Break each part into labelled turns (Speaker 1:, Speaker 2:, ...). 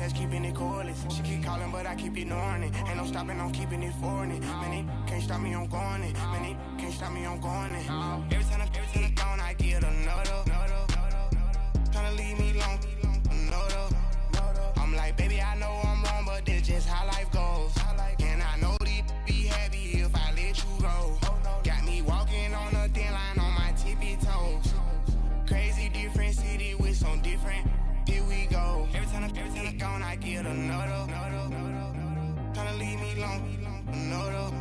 Speaker 1: just keeping it cordless. She keep calling, but I keep ignoring it. Ain't no stopping, I'm keeping it foreign it. Man, they can't stop me, I'm going it. Man, they can't stop me, I'm going it. Every time I'm gone, I get another. Tryna leave me alone, another. I'm like, baby, I know I'm wrong, but this just how life goes. And I know these be happy if I let you go. Got me walking on a thin line on my tippy toes. Crazy different city with some different. Here we go. Every time I'm gone, I get another. Tryna leave me alone, another.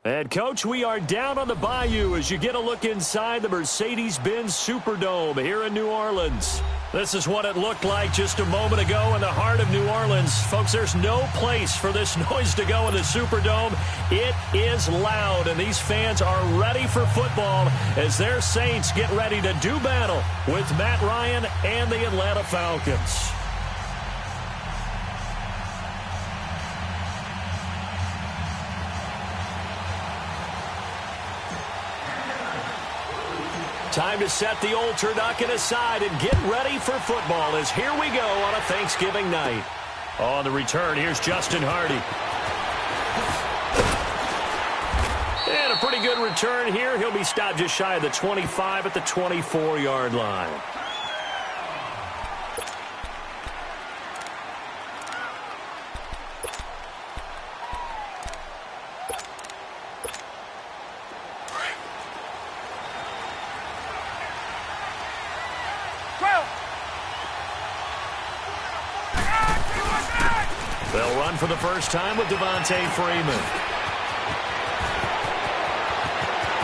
Speaker 2: And, Coach, we are down on the bayou as you get a look inside the Mercedes-Benz Superdome here in New Orleans. This is what it looked like just a moment ago in the heart of New Orleans. Folks, there's no place for this noise to go in the Superdome. It is loud, and these fans are ready for football as their Saints get ready to do battle with Matt Ryan and the Atlanta Falcons. Time to set the old turducken aside and get ready for football as here we go on a Thanksgiving night. On the return, here's Justin Hardy. And a pretty good return here. He'll be stopped just shy of the 25 at the 24-yard line. They'll run for the first time with Devontae Freeman.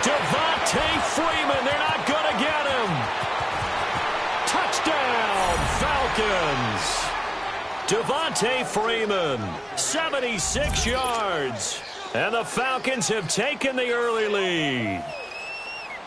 Speaker 2: Devontae Freeman, they're not going to get him. Touchdown, Falcons. Devontae Freeman, 76 yards. And the Falcons have taken the early lead.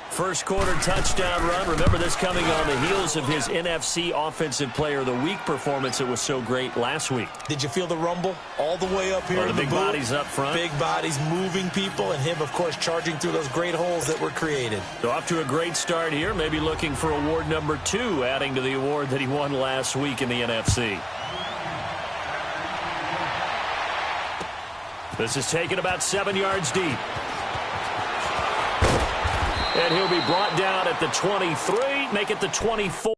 Speaker 2: First quarter touchdown run. Remember this coming on the heels of his NFC Offensive Player of the Week performance that was so great last week.
Speaker 3: Did you feel the rumble all the way up here?
Speaker 2: The big bodies up front.
Speaker 3: Big bodies moving people, and him, of course, charging through those great holes that were created.
Speaker 2: So off to a great start here. Maybe looking for award number 2, adding to the award that he won last week in the NFC. This is taken about 7 yards deep. And he'll be brought down at the 23, make it the 24.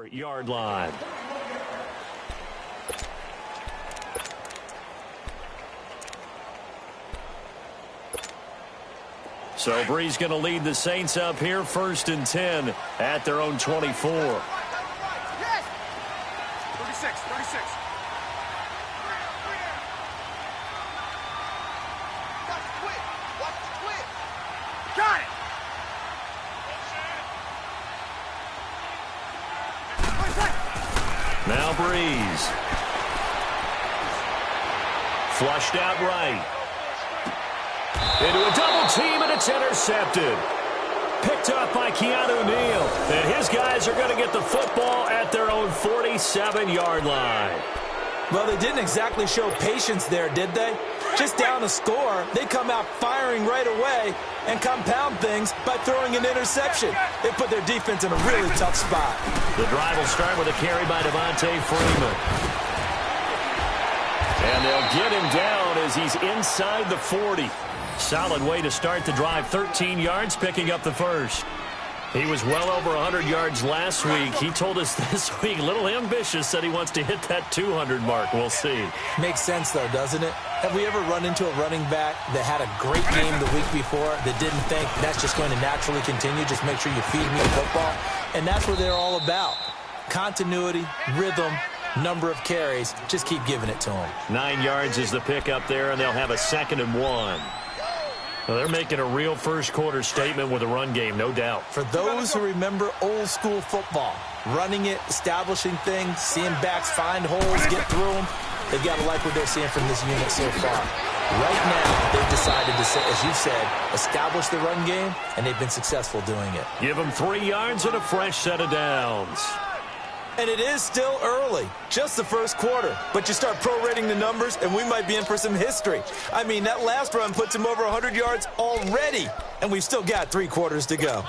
Speaker 2: Yard line. So Bree's going to lead the Saints up here, 1st and 10 at their own 24.
Speaker 4: 36. Got it.
Speaker 2: Now Breeze. Flushed out right. Into a double team, and it's intercepted. Picked up by Keanu Neal. And his guys are going to get the football at their own 47-yard line.
Speaker 3: Well, they didn't exactly show patience there, did they? Just down a score, they come out firing right away and compound things by throwing an interception. They put their defense in a really tough spot.
Speaker 2: The drive will start with a carry by Devontae Freeman. And they'll get him down as he's inside the 40. Solid way to start the drive. 13 yards, picking up the first. He was well over 100 yards last week. He told us this week, a little ambitious, said he wants to hit that 200 mark. We'll see.
Speaker 3: Makes sense, though, doesn't it? Have we ever run into a running back that had a great game the week before that didn't think that's just going to naturally continue? Just make sure you feed me the football. And that's what they're all about. Continuity, rhythm, number of carries. Just keep giving it to them.
Speaker 2: 9 yards is the pick up there, and they'll have a 2nd and 1. Well, they're making a real first-quarter statement with a run game, no doubt.
Speaker 3: For those who remember old-school football, running it, establishing things, seeing backs find holes, get through them, they've got to like what they're seeing from this unit so far. Right now, they've decided to, as you said, establish the run game, and they've been successful doing it.
Speaker 2: Give them 3 yards and a fresh set of downs.
Speaker 3: And it is still early, just the first quarter. But you start prorating the numbers, and we might be in for some history. I mean, that last run puts him over 100 yards already, and we've still got 3 quarters to go.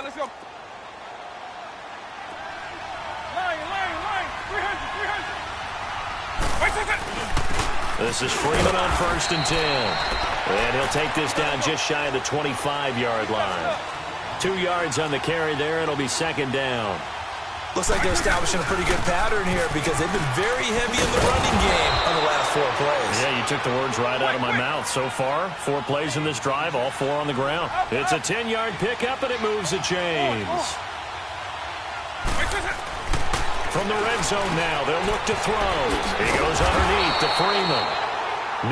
Speaker 4: Let's go. Line. 300.
Speaker 2: This is Freeman on 1st and 10. And he'll take this down just shy of the 25-yard line. 2 yards on the carry there. It'll be 2nd down.
Speaker 3: Looks like they're establishing a pretty good pattern here because they've been very heavy in the running game on the last 4 plays.
Speaker 2: Yeah, you took the words right out of my mouth. So far, 4 plays in this drive, all 4 on the ground. It's a 10-yard pickup, and it moves the chains. From the red zone now, they'll look to throw. He goes underneath to Freeman.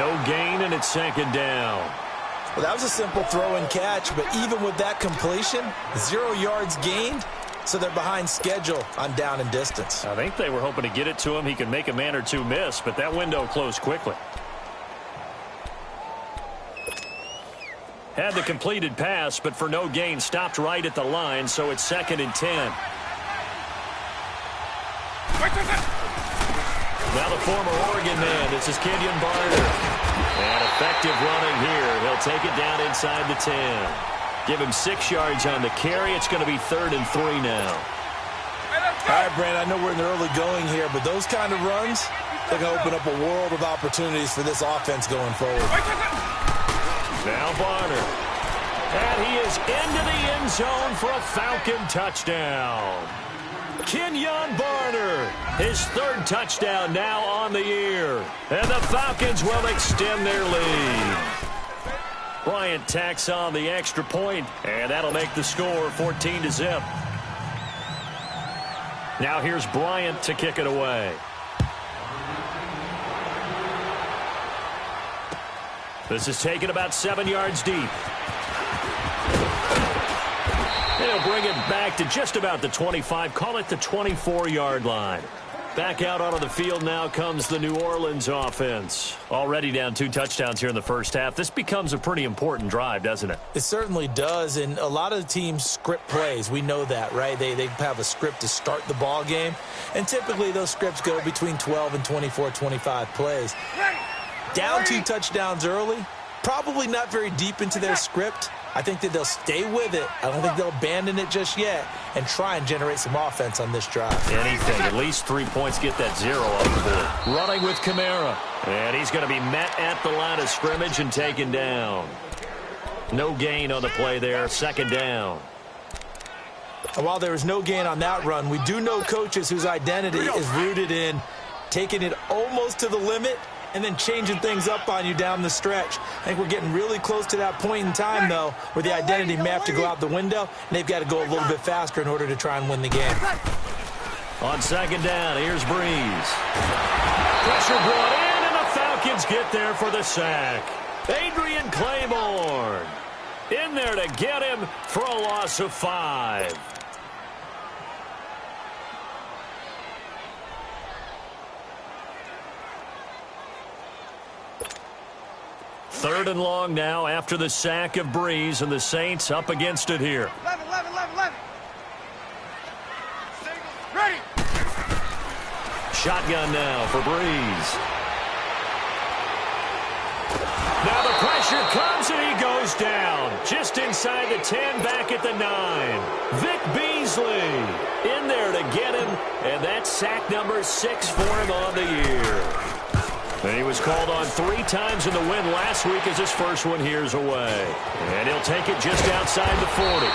Speaker 2: No gain, and it's 2nd down.
Speaker 3: Well, that was a simple throw and catch, but even with that completion, 0 yards gained. So they're behind schedule on down and distance.
Speaker 2: I think they were hoping to get it to him. He could make a man or 2 miss, but that window closed quickly. Had the completed pass, but for no gain, stopped right at the line, so it's 2nd and 10. Now the former Oregon man, this is Kenyon Barner. And effective running here. He'll take it down inside the 10. Give him 6 yards on the carry. It's going to be 3rd and 3 now.
Speaker 3: All right, Brandon, I know we're in the early going here, but those kind of runs, they're going to open up a world of opportunities for this offense going forward.
Speaker 2: Now Barner. And he is into the end zone for a Falcon touchdown. Kenyon Barner, his 3rd touchdown now on the year. And the Falcons will extend their lead. Bryant tacks on the extra point, and that'll make the score 14-0. Now here's Bryant to kick it away. This is taken about 7 yards deep. They'll bring it back to just about the 25, call it the 24-yard line. Back out onto the field now comes the New Orleans offense. Already down 2 touchdowns here in the first half. This becomes a pretty important drive, doesn't it?
Speaker 3: It certainly does, and a lot of the teams script plays. We know that, right? They have a script to start the ball game, and typically those scripts go between 12 and 24, 25 plays. Down 2 touchdowns early, probably not very deep into their script. I think that they'll stay with it. I don't think they'll abandon it just yet and try and generate some offense on this drive.
Speaker 2: Anything. At least 3 points, get that 0 on the board. Running with Kamara. And he's going to be met at the line of scrimmage and taken down. No gain on the play there. 2nd down.
Speaker 3: And while there was no gain on that run, we do know coaches whose identity is rooted in taking it almost to the limit and then changing things up on you down the stretch. I think we're getting really close to that point in time, though, where the identity may have to go out the window, and they've got to go a little bit faster in order to try and win the game.
Speaker 2: On 2nd down, here's Breeze. Pressure brought in, and the Falcons get there for the sack. Adrian Claiborne in there to get him for a loss of 5. Third and long now after the sack of Breeze, and the Saints up against it here.
Speaker 4: 11. Ready.
Speaker 2: Shotgun now for Breeze. Now the pressure comes, and he goes down. Just inside the 10, back at the 9. Vic Beasley in there to get him, and that's sack number 6 for him on the year. And he was called on 3 times in the win last week as his first one here's away. And he'll take it just outside the 40.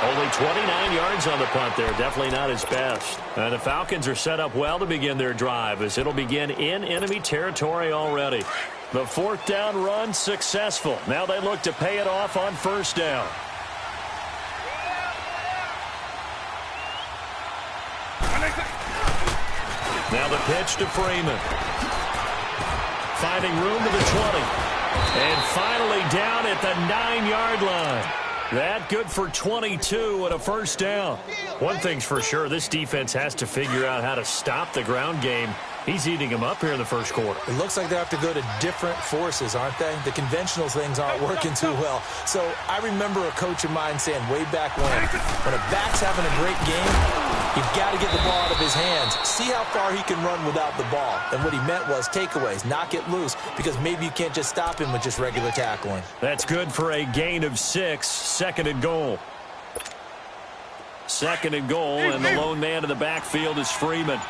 Speaker 2: Only 29 yards on the punt there. Definitely not his best. And the Falcons are set up well to begin their drive as it'll begin in enemy territory already. The 4th down run successful. Now they look to pay it off on 1st down. Now the pitch to Freeman. Finding room to the 20. And finally down at the 9-yard line. That good for 22 and a 1st down. One thing's for sure, this defense has to figure out how to stop the ground game He's eating him up here in the first quarter.
Speaker 3: It looks like they have to go to different forces, aren't they? The conventional things aren't working too well. So I remember a coach of mine saying way back when a back's having a great game, you've got to get the ball out of his hands. See how far he can run without the ball. And what he meant was takeaways, knock it loose, because maybe you can't just stop him with just regular tackling.
Speaker 2: That's good for a gain of 6, second and goal. Second and goal, and the lone man in the backfield is Freeman.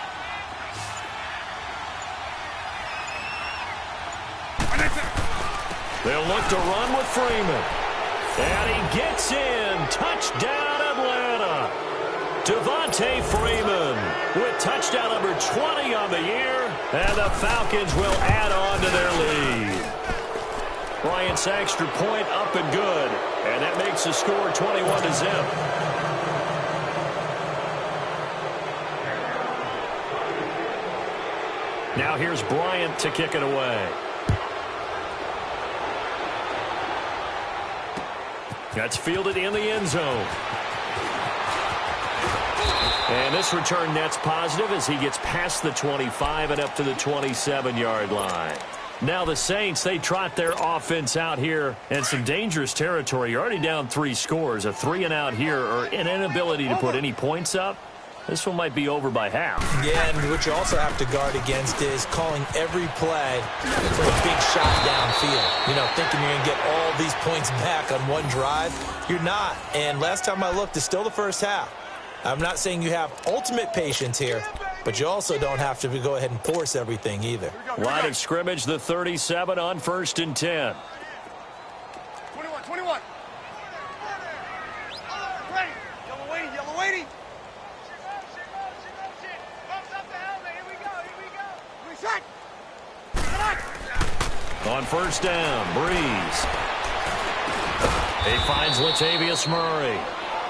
Speaker 2: They'll look to run with Freeman. And he gets in. Touchdown, Atlanta. Devontae Freeman with touchdown number 20 on the year. And the Falcons will add on to their lead. Bryant's extra point up and good. And that makes the score 21-0. Now here's Bryant to kick it away. That's fielded in the end zone. And this return net's positive as he gets past the 25 and up to the 27-yard line. Now the Saints, they trot their offense out here in some dangerous territory. You're already down 3 scores. A 3-and-out here or an inability to put any points up. This one might be over by half.
Speaker 3: Yeah, and what you also have to guard against is calling every play for a big shot downfield. You know, thinking you're going to get all these points back on one drive. You're not. And last time I looked, it's still the first half. I'm not saying you have ultimate patience here, but you also don't have to go ahead and force everything either.
Speaker 2: Line of scrimmage, the 37 on 1st and 10.
Speaker 4: 21. Ready. Yellow waiting.
Speaker 2: On 1st down, Breeze. He finds Latavius Murray.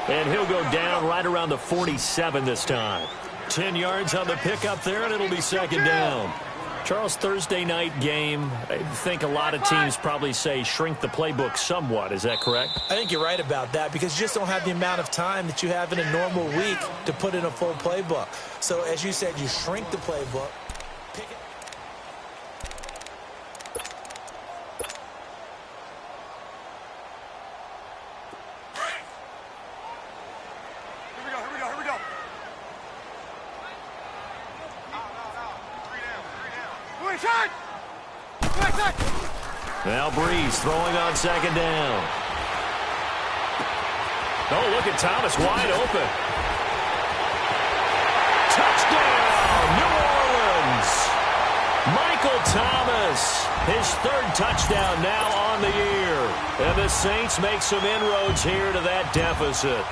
Speaker 2: And he'll go down right around the 47 this time. 10 yards on the pickup there, and it'll be 2nd down. Charles, Thursday night game, I think a lot of teams probably say shrink the playbook somewhat. Is that correct?
Speaker 3: I think you're right about that because you just don't have the amount of time that you have in a normal week to put in a full playbook. So, as you said, you shrink the playbook. Pick it.
Speaker 4: Here we go.
Speaker 2: Now Breeze throwing on 2nd down. Oh, look at Thomas wide open. Touchdown, New Orleans. Michael Thomas, his 3rd touchdown now on the year. And the Saints make some inroads here to that deficit.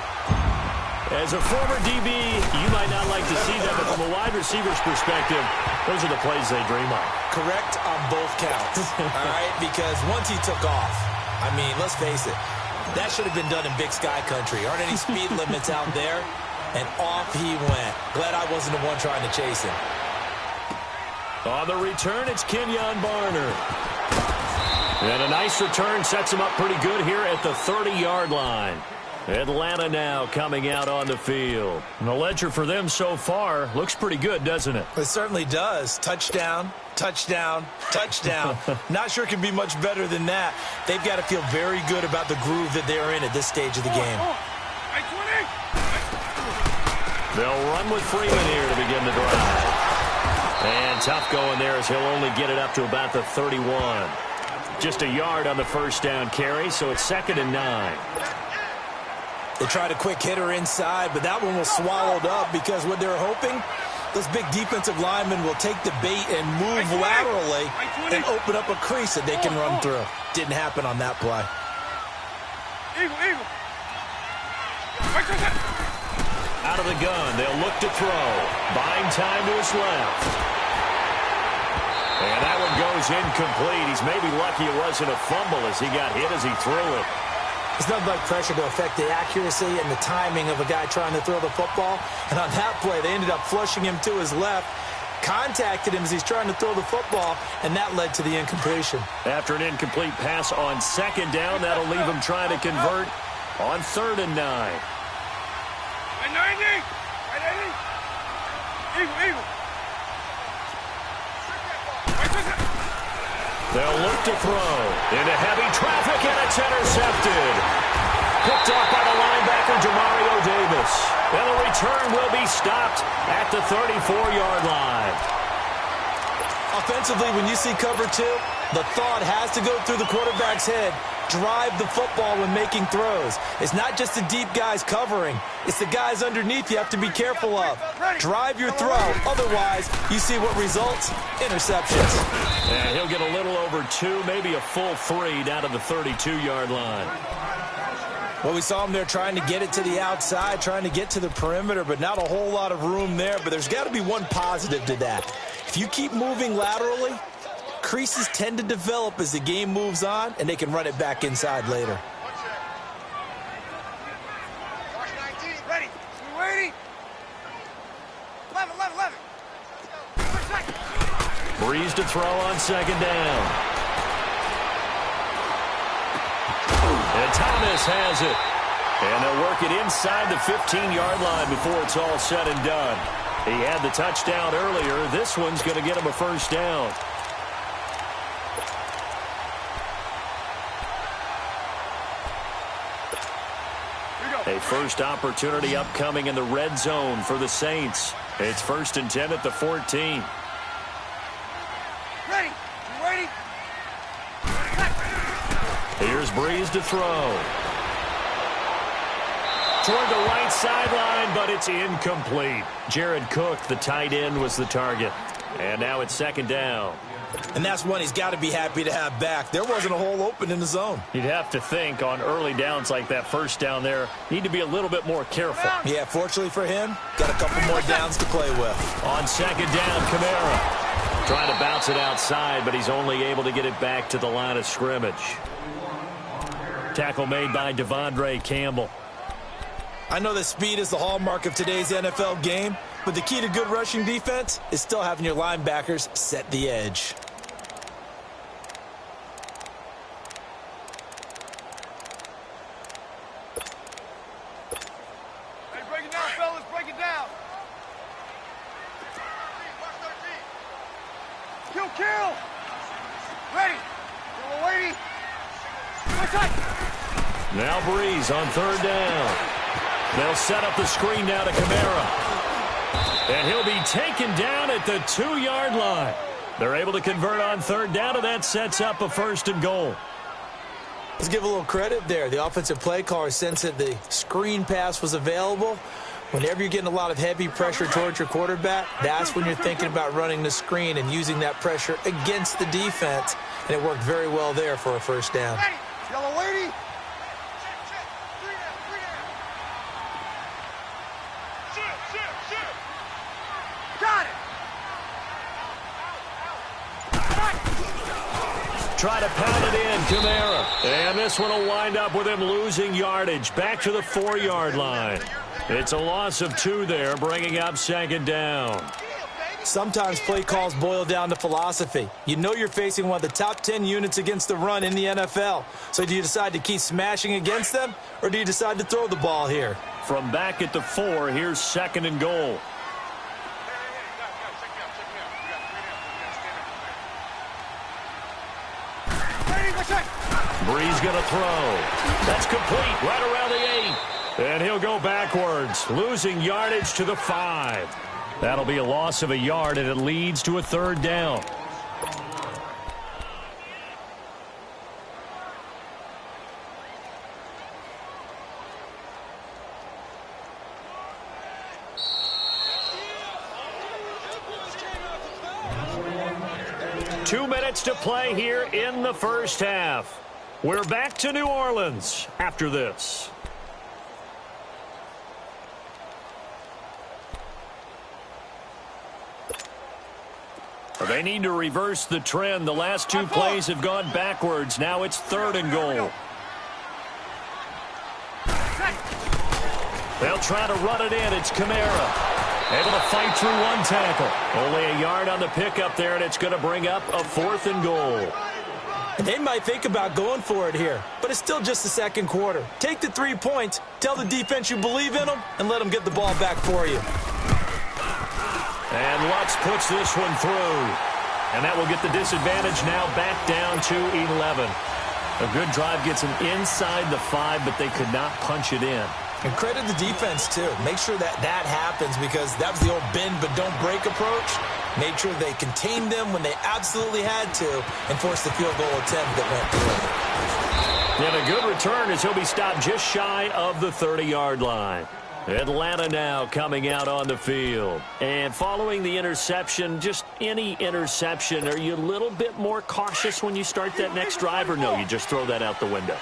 Speaker 2: As a former DB, you might not like to see that, but from a wide receiver's perspective, those are the plays they dream of.
Speaker 3: Correct on both counts, all right? Because once he took off, I mean, let's face it, that should have been done in Big Sky country. Aren't any speed limits out there? And off he went. Glad I wasn't the one trying to chase him.
Speaker 2: On the return, it's Kenyon Barner. And a nice return sets him up pretty good here at the 30-yard line. Atlanta now coming out on the field. And the ledger for them so far looks pretty good, doesn't it?
Speaker 3: It certainly does. Touchdown, touchdown, touchdown. Not sure it can be much better than that. They've got to feel very good about the groove that they're in at this stage of the game.
Speaker 2: They'll run with Freeman here to begin the drive. And tough going there as he'll only get it up to about the 31. Just a yard on the 1st down carry, so it's 2nd and 9.
Speaker 3: They tried a quick hitter inside, but that one was swallowed up because what they're hoping, this big defensive lineman will take the bait and move laterally and open up a crease that they can run through. Didn't happen on that play.
Speaker 4: Eagle.
Speaker 2: Out of the gun, they'll look to throw. Buying time to his left. And that one goes incomplete. He's maybe lucky it wasn't a fumble as he got hit as he threw it.
Speaker 3: It's nothing like pressure to affect the accuracy and the timing of a guy trying to throw the football. And on that play, they ended up flushing him to his left, contacted him as he's trying to throw the football, and that led to the incompletion.
Speaker 2: After an incomplete pass on 2nd down, that'll leave him trying to convert on 3rd and 9.
Speaker 4: 90. Eagle.
Speaker 2: They'll look to throw. Into heavy traffic, and it's intercepted. Picked up by the linebacker, Demario Davis. And the return will be stopped at the 34-yard line.
Speaker 3: Offensively, when you see cover two, the thought has to go through the quarterback's head. Drive the football when making throws. It's not just the deep guys covering. It's the guys underneath you have to be careful of. Drive your throw. Otherwise, you see what results? Interceptions.
Speaker 2: And he'll get a little over 2, maybe a full 3 down to the 32-yard line.
Speaker 3: Well, we saw him there trying to get it to the outside, trying to get to the perimeter, but not a whole lot of room there. But there's got to be one positive to that. If you keep moving laterally, creases tend to develop as the game moves on, and they can run it back inside later.
Speaker 4: Ready. We waiting. 11.
Speaker 2: Breeze to throw on second down. And Thomas has it. And they'll work it inside the 15-yard line before it's all said and done. He had the touchdown earlier. This one's going to get him a first down. A first opportunity upcoming in the red zone for the Saints. It's 1st and 10 at the 14.
Speaker 4: Ready. You ready?
Speaker 2: Here's Breeze to throw. Toward the right sideline, but it's incomplete. Jared Cook, the tight end, was the target. And now it's 2nd down.
Speaker 3: And that's one he's got to be happy to have back. There wasn't a hole open in the zone.
Speaker 2: You'd have to think on early downs like that first down there, need to be a little bit more careful.
Speaker 3: Yeah, fortunately for him, got a couple more downs to play with.
Speaker 2: On 2nd down, Kamara. Trying to bounce it outside, but he's only able to get it back to the line of scrimmage. Tackle made by Devondre Campbell.
Speaker 3: I know that speed is the hallmark of today's NFL game, but the key to good rushing defense is still having your linebackers set the edge.
Speaker 4: Hey, break it down, fellas. Break it down. Kill. Ready. We're waiting.
Speaker 2: Now Breeze on 3rd down. They'll set up the screen now to Kamara. And he'll be taken down at the 2-yard line. They're able to convert on 3rd down, and that sets up a 1st and goal.
Speaker 3: Let's give a little credit there. The offensive play caller sensed that the screen pass was available. Whenever you're getting a lot of heavy pressure towards your quarterback, that's when you're thinking about running the screen and using that pressure against the defense. And it worked very well there for a 1st down.
Speaker 4: Yellow lady. Got it.
Speaker 2: Try to pound it in, Kamara. And this one will wind up with him losing yardage. Back to the 4-yard line. It's a loss of 2 there, bringing up 2nd down.
Speaker 3: Sometimes play calls boil down to philosophy. You know you're facing one of the top 10 units against the run in the NFL. So do you decide to keep smashing against them, or do you decide to throw the ball here?
Speaker 2: From back at the 4, here's 2nd and goal. Breeze going to throw. That's complete right around the 8. And he'll go backwards, losing yardage to the 5. That'll be a loss of a yard, and it leads to a 3rd down. Two minutes to play here in the first half. We're back to New Orleans after this. They need to reverse the trend. The last 2 plays have gone backwards. Now it's 3rd and goal. They'll try to run it in. It's Kamara. Able to fight through 1 tackle. Only a yard on the pickup there, and it's going to bring up a 4th and goal.
Speaker 3: And they might think about going for it here, but it's still just the 2nd quarter. Take the 3 points, tell the defense you believe in them, and let them get the ball back for you.
Speaker 2: And Lutz puts this one through. And that will get the disadvantage now back down to 11. A good drive gets them inside the 5, but they could not punch it in.
Speaker 3: And credit the defense, too. Make sure that happens because that was the old bend but don't break approach. Made sure they contained them when they absolutely had to and forced the field goal attempt that went through.
Speaker 2: And a good return as he'll be stopped just shy of the 30-yard line. Atlanta now coming out on the field. And following the interception, just any interception, are you a little bit more cautious when you start that next drive, or no, you just throw that out the window?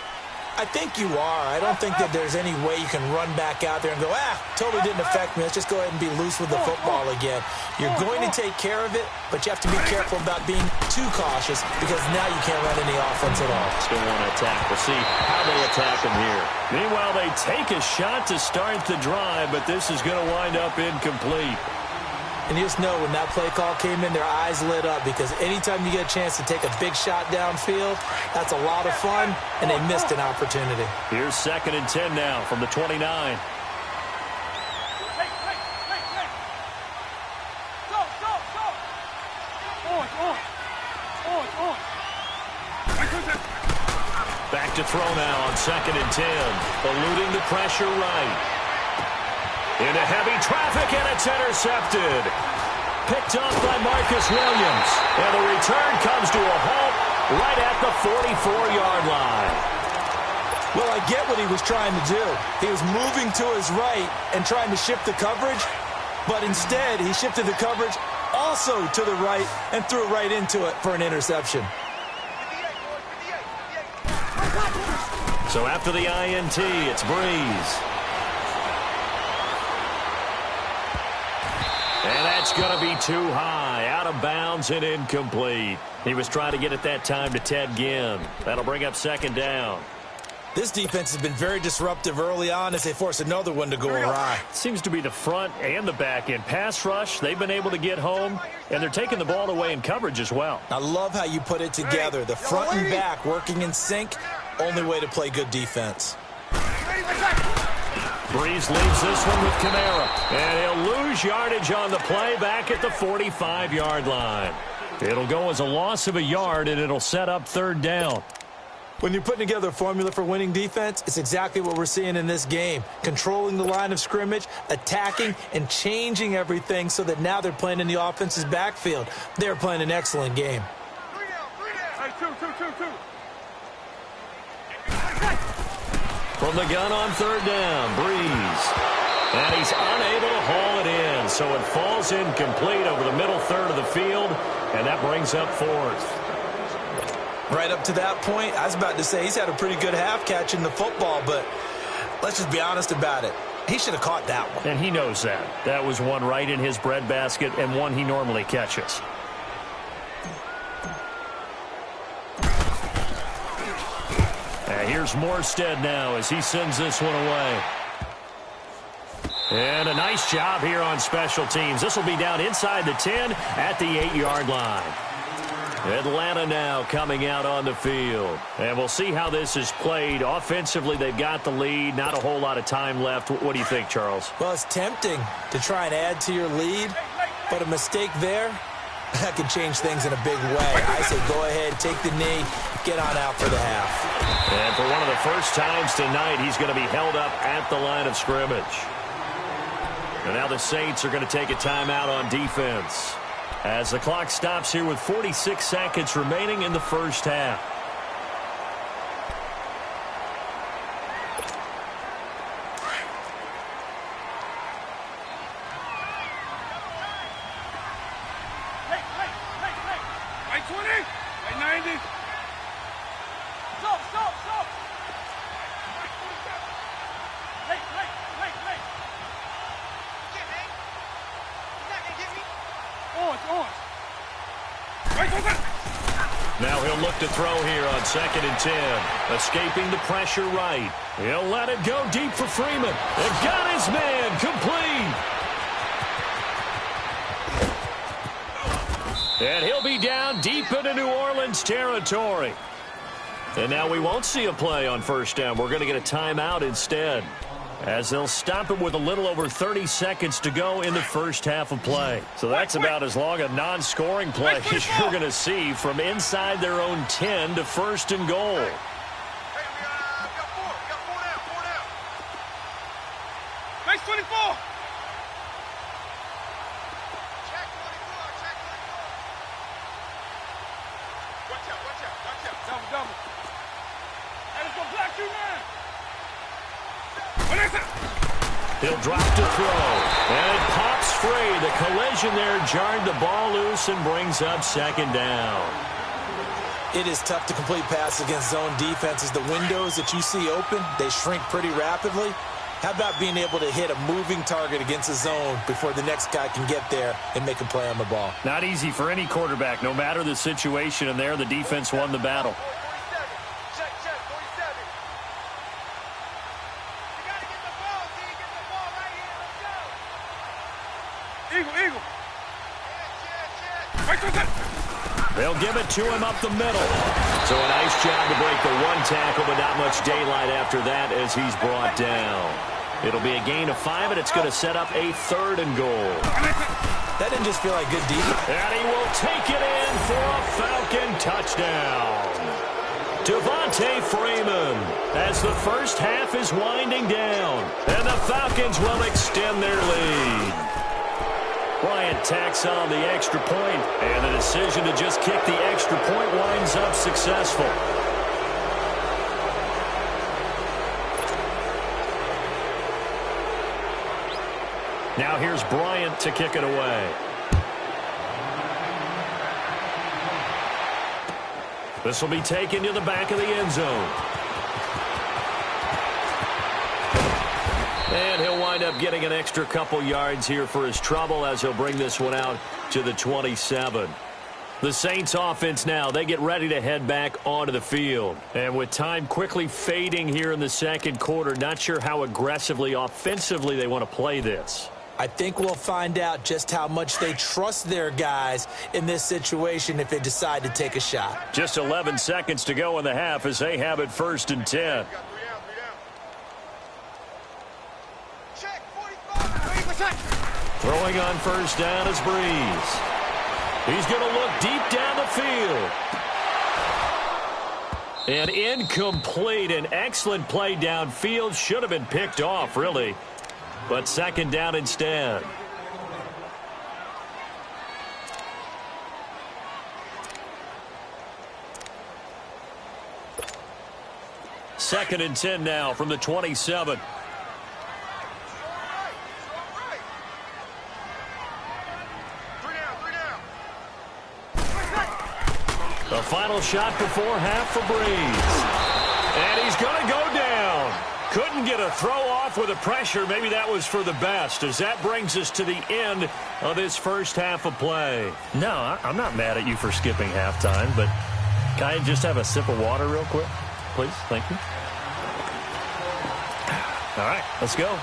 Speaker 3: I think you are. I don't think that there's any way you can run back out there and go, totally didn't affect me. Let's just go ahead and be loose with the football again. You're going to take care of it, but you have to be careful about being too cautious because now you can't run any offense at all.
Speaker 2: Still want to attack. We'll see how they attack him here. Meanwhile, they take a shot to start the drive, but this is going to wind up incomplete.
Speaker 3: And you just know when that play call came in, their eyes lit up because anytime you get a chance to take a big shot downfield, that's a lot of fun, and they missed an opportunity.
Speaker 2: Here's 2nd and 10 now from the 29. Back to throw now on 2nd and 10. Eluding the pressure right. Into heavy traffic, and it's intercepted. Picked off by Marcus Williams. And the return comes to a halt right at the 44-yard line.
Speaker 3: Well, I get what he was trying to do. He was moving to his right and trying to shift the coverage, but instead he shifted the coverage also to the right and threw right into it for an interception.
Speaker 2: So after the INT, it's Breeze. And that's going to be too high, out of bounds and incomplete. He was trying to get it that time to Ted Ginn. That'll bring up 2nd down.
Speaker 3: This defense has been very disruptive early on as they force another one to go awry.
Speaker 2: Seems to be the front and the back end. Pass rush, they've been able to get home, and they're taking the ball away in coverage as well.
Speaker 3: I love how you put it together. The front and back working in sync, only way to play good defense.
Speaker 2: Breeze leaves this one with Kamara. And he'll lose yardage on the play back at the 45-yard line. It'll go as a loss of a yard, and it'll set up 3rd down.
Speaker 3: When you're putting together a formula for winning defense, it's exactly what we're seeing in this game. Controlling the line of scrimmage, attacking, and changing everything so that now they're playing in the offense's backfield. They're playing an excellent game.
Speaker 4: Hey, two.
Speaker 2: From the gun on 3rd down, Breeze. And he's unable to haul it in, so it falls incomplete over the middle third of the field, and that brings up 4th.
Speaker 3: Right up to that point, I was about to say he's had a pretty good half catching the football, but let's just be honest about it. He should have caught that one.
Speaker 2: And he knows that. That was one right in his breadbasket and one he normally catches. Here's Morstead now as he sends this one away. And a nice job here on special teams. This will be down inside the 10 at the 8-yard line. Atlanta now coming out on the field. And we'll see how this is played. Offensively, they've got the lead. Not a whole lot of time left. What do you think, Charles?
Speaker 3: Well, it's tempting to try and add to your lead, but a mistake there, that could change things in a big way. I say go ahead, take the knee, get on out for the half.
Speaker 2: And for one of the first times tonight, he's going to be held up at the line of scrimmage. And now the Saints are going to take a timeout on defense as the clock stops here with 46 seconds remaining in the first half.
Speaker 4: Hey, 20. Hey, 90. Stop. Hey. Yeah, man. You're not going to get me? On.
Speaker 2: Now he'll look to throw here on 2nd and 10. Escaping the pressure right. He'll let it go deep for Freeman. And got his man complete. And he'll be down deep into New Orleans territory. And now we won't see a play on 1st down. We're going to get a timeout instead. as they'll stop it with a little over 30 seconds to go in the first half of play. So that's about as long a non-scoring play as you're going to see from inside their own 10 to first and goal.
Speaker 4: Base 24. Double. Hey, let's go block you, man.
Speaker 2: He'll drop to throw, and it pops free. The collision there jarred the ball loose and brings up second down.
Speaker 3: It is tough to complete passes against zone defenses. The windows that you see open, they shrink pretty rapidly. How about being able to hit a moving target against a zone before the next guy can get there and make a play on the ball?
Speaker 2: Not easy for any quarterback, no matter the situation, and there the defense won the battle.
Speaker 4: Check, 47. You got to get the ball, D. Get the ball right here. Let's go. Eagle. Check.
Speaker 2: They'll give it to him up the middle. So a nice job to break the one tackle, but not much daylight after that as he's brought down. It'll be a gain of 5, and it's going to set up a third and goal.
Speaker 3: That didn't just feel like good defense.
Speaker 2: And he will take it in for a Falcon touchdown. Devontae Freeman as the first half is winding down, and the Falcons will extend their lead. Bryant tacks on the extra point, and the decision to just kick the extra point winds up successful. Now here's Bryant to kick it away. This will be taken to the back of the end zone. And he'll wind up getting an extra couple yards here for his trouble as he'll bring this one out to the 27. The Saints offense now, they get ready to head back onto the field. And with time quickly fading here in the second quarter, not sure how aggressively, offensively they want to play this.
Speaker 3: I think we'll find out just how much they trust their guys in this situation if they decide to take a shot.
Speaker 2: Just 11 seconds to go in the half as they have it first and 10. Throwing on first down is Breeze. He's going to look deep down the field. And incomplete. An excellent play downfield. Should have been picked off, really. But second down instead. Second and 10 now from the 27. The final shot before half for Breeze. And he's going to go down. Couldn't get a throw off with the pressure. Maybe that was for the best, as that brings us to the end of this first half of play. No, I'm not mad at you for skipping halftime, but can I just have a sip of water real quick? Please, thank you. All right, let's go.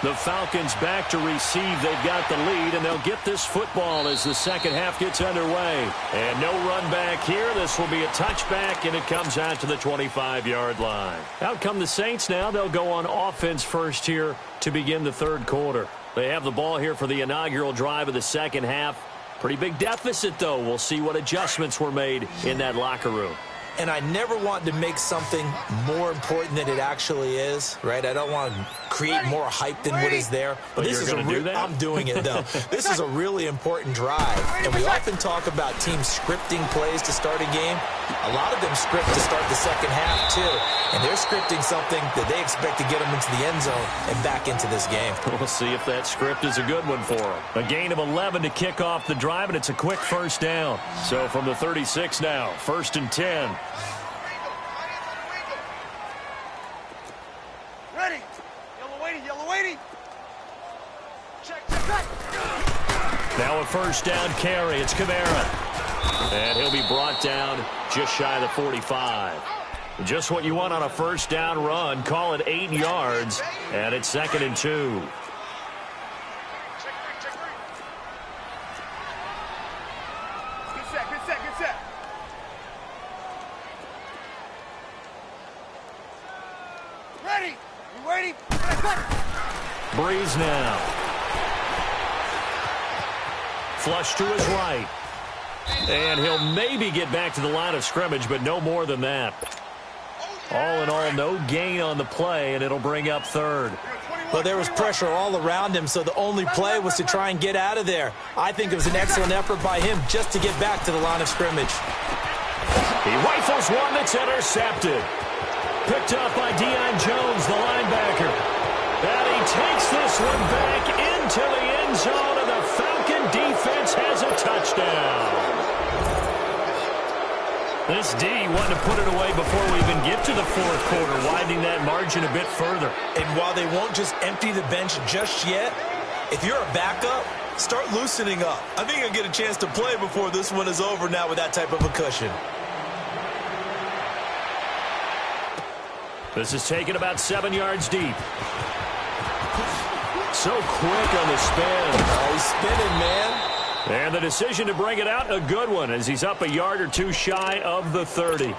Speaker 2: The Falcons back to receive. They've got the lead, and they'll get this football as the second half gets underway. And no run back here. This will be a touchback, and it comes out to the 25-yard line. Out come the Saints now. They'll go on offense first here to begin the third quarter. They have the ball here for the inaugural drive of the second half. Pretty big deficit, though. We'll see what adjustments were made in that locker room.
Speaker 3: And I never want to make something more important than it actually is, right? I don't want to create more hype than what is there.
Speaker 2: But this is
Speaker 3: I'm doing it, though. This is a really important drive. And we often talk about teams scripting plays to start a game. A lot of them script to start the second half, too. And they're scripting something that they expect to get them into the end zone and back into this game.
Speaker 2: We'll see if that script is a good one for them. A gain of 11 to kick off the drive, and it's a quick first down. So from the 36 now, first and 10.
Speaker 4: Ready. Yellow waiting. Check.
Speaker 2: Now a first down carry. It's Kamara. And he'll be brought down just shy of the 45. Just what you want on a first down run. Call it 8 yards. And it's second and 2.
Speaker 4: Check three. Good set. Ready.
Speaker 2: Breeze now. Flush to his right. And he'll maybe get back to the line of scrimmage, but no more than that. All in all, no gain on the play, and it'll bring up third.
Speaker 3: Well, there was pressure all around him, so the only play was to try and get out of there. I think it was an excellent effort by him just to get back to the line of scrimmage.
Speaker 2: He rifles one that's intercepted. Picked up by Deion Jones, the linebacker. And he takes this one back into the end zone, and the Falcon defense has a touchdown. This D wanted to put it away before we even get to the fourth quarter, widening that margin a bit further.
Speaker 3: And while they won't just empty the bench just yet, if you're a backup, start loosening up. I think you'll get a chance to play before this one is over now with that type of a cushion.
Speaker 2: This is taken about 7 yards deep. So quick on the spin.
Speaker 3: Oh, he's spinning, man.
Speaker 2: And the decision to bring it out, a good one, as he's up a yard or two shy of the 30.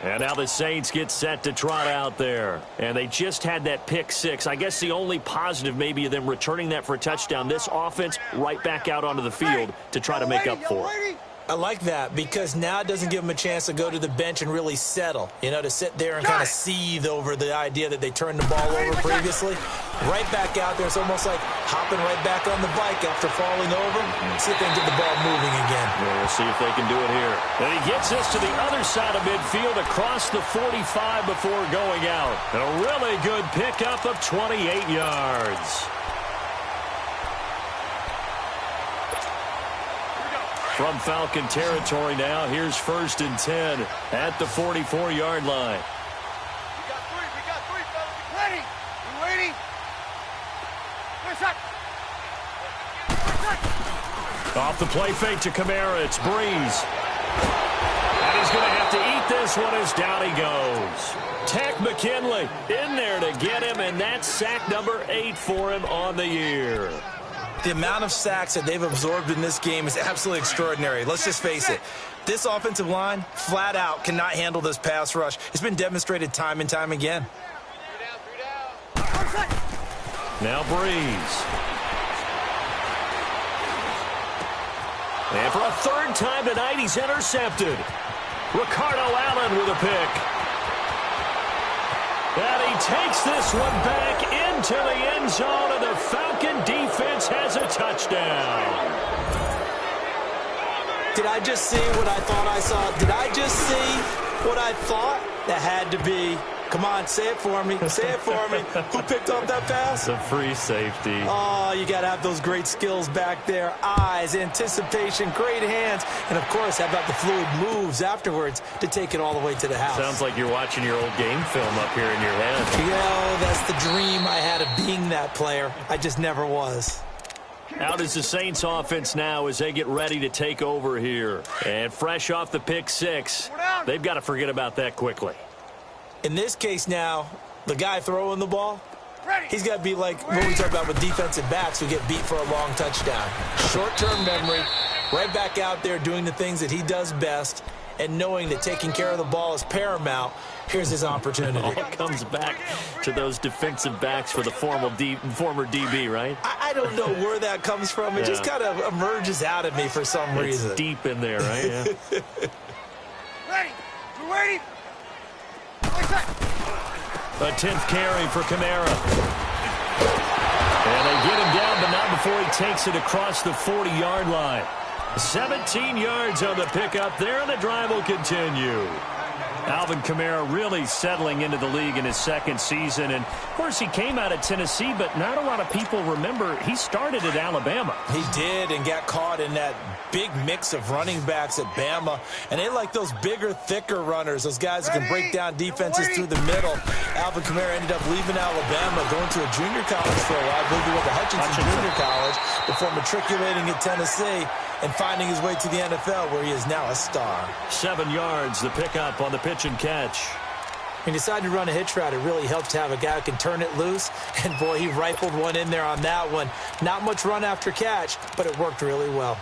Speaker 2: And now the Saints get set to trot out there. And they just had that pick six. I guess the only positive maybe of them returning that for a touchdown. This offense right back out onto the field to try to make up for it.
Speaker 3: I like that because now it doesn't give them a chance to go to the bench and really settle, to sit there and kind of seethe over the idea that they turned the ball over previously. Right back out there. It's almost like hopping right back on the bike after falling over. See if they can get the ball moving again.
Speaker 2: Yeah, we'll see if they can do it here. And he gets us to the other side of midfield across the 45 before going out. And a really good pickup of 28 yards. From Falcon territory now, here's 1st and 10 at the 44-yard line.
Speaker 4: We got three, fellas. Ready? You waiting?
Speaker 2: Off the play fake to Kamara, it's Breeze. And he's going to have to eat this one as down he goes. Tech McKinley in there to get him, and that's sack number 8 for him on the year.
Speaker 3: The amount of sacks that they've absorbed in this game is absolutely extraordinary. Let's just face it. This offensive line, flat out, cannot handle this pass rush. It's been demonstrated time and time again.
Speaker 2: Now Breeze. And for a third time tonight, he's intercepted. Ricardo Allen with a pick. And he takes this one back into the end zone, and the Falcon defense has a touchdown.
Speaker 3: Did I just see what I thought I saw? Did I just see what I thought? That had to be. Come on, say it for me. Say it for me. Who picked up that pass?
Speaker 2: The free safety.
Speaker 3: Oh, you got to have those great skills back there. Eyes, anticipation, great hands. And, of course, how about the fluid moves afterwards to take it all the way to the house?
Speaker 2: Sounds like you're watching your old game film up here in your head.
Speaker 3: Yeah, that's the dream I had of being that player. I just never was.
Speaker 2: Out is the Saints offense now as they get ready to take over here. And fresh off the pick six, they've got to forget about that quickly.
Speaker 3: In this case now, the guy throwing the ball, he's got to be like what we talk about with defensive backs who get beat for a long touchdown. Short-term memory, right back out there doing the things that he does best, and knowing that taking care of the ball is paramount. Here's his opportunity.
Speaker 2: All comes back to those defensive backs for the former DB, right?
Speaker 3: I don't know where that comes from. It just kind of emerges out of me for some reason.
Speaker 2: It's deep in there, right? Yeah.
Speaker 4: Ready? You waiting?
Speaker 2: A 10th carry for Kamara. And they get him down, but not before he takes it across the 40-yard line. 17 yards on the pickup there, and the drive will continue. Alvin Kamara really settling into the league in his second season. And, of course, he came out of Tennessee, but not a lot of people remember he started at Alabama.
Speaker 3: He did and got caught in that big mix of running backs at Bama. And they like those bigger, thicker runners, those guys who can break down defenses through the middle. Alvin Kamara ended up leaving Alabama, going to a junior college for a while. I believe he went to Hutchinson Junior College before matriculating at Tennessee and finding his way to the NFL, where he is now a star.
Speaker 2: 7 yards, the pickup on the pitch and catch.
Speaker 3: He decided to run a hitch route. It really helps to have a guy who can turn it loose. And, boy, he rifled one in there on that one. Not much run after catch, but it worked really well.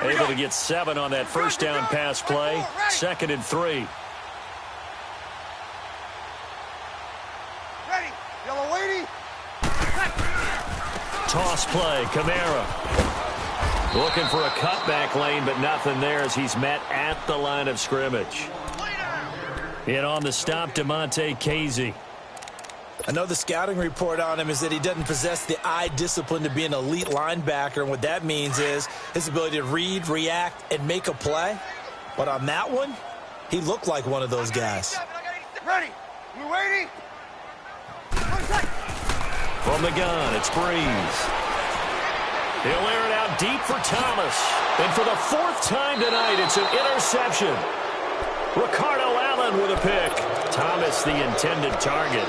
Speaker 4: Here
Speaker 2: Able to get 7 on that first down pass play. 2nd and 3.
Speaker 4: Ready. Yellow lady.
Speaker 2: Toss play, Kamara. Looking for a cutback lane, but nothing there as he's met at the line of scrimmage. In on the stop, Damontae Kazee.
Speaker 3: I know the scouting report on him is that he doesn't possess the eye discipline to be an elite linebacker, and what that means is his ability to read, react, and make a play. But on that one, he looked like one of those guys.
Speaker 4: Ready. You waiting?
Speaker 2: From the gun, it's Breeze. He'll air it out deep for Thomas. And for the 4th time tonight, it's an interception. Ricardo Allen with a pick. Thomas the intended target.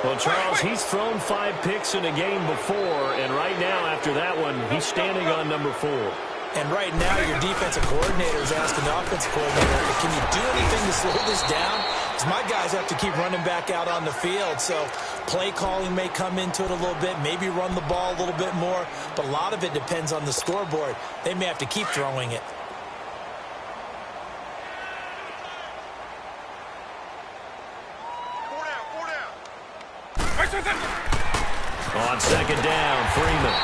Speaker 2: Well, Charles, he's thrown 5 picks in a game before, and right now, after that one, he's standing on number 4.
Speaker 3: And right now, your defensive coordinator is asking the offensive coordinator, can you do anything to slow this down? Because my guys have to keep running back out on the field, so play calling may come into it a little bit, maybe run the ball a little bit more, but a lot of it depends on the scoreboard. They may have to keep throwing it.
Speaker 2: On 2nd down, Freeman.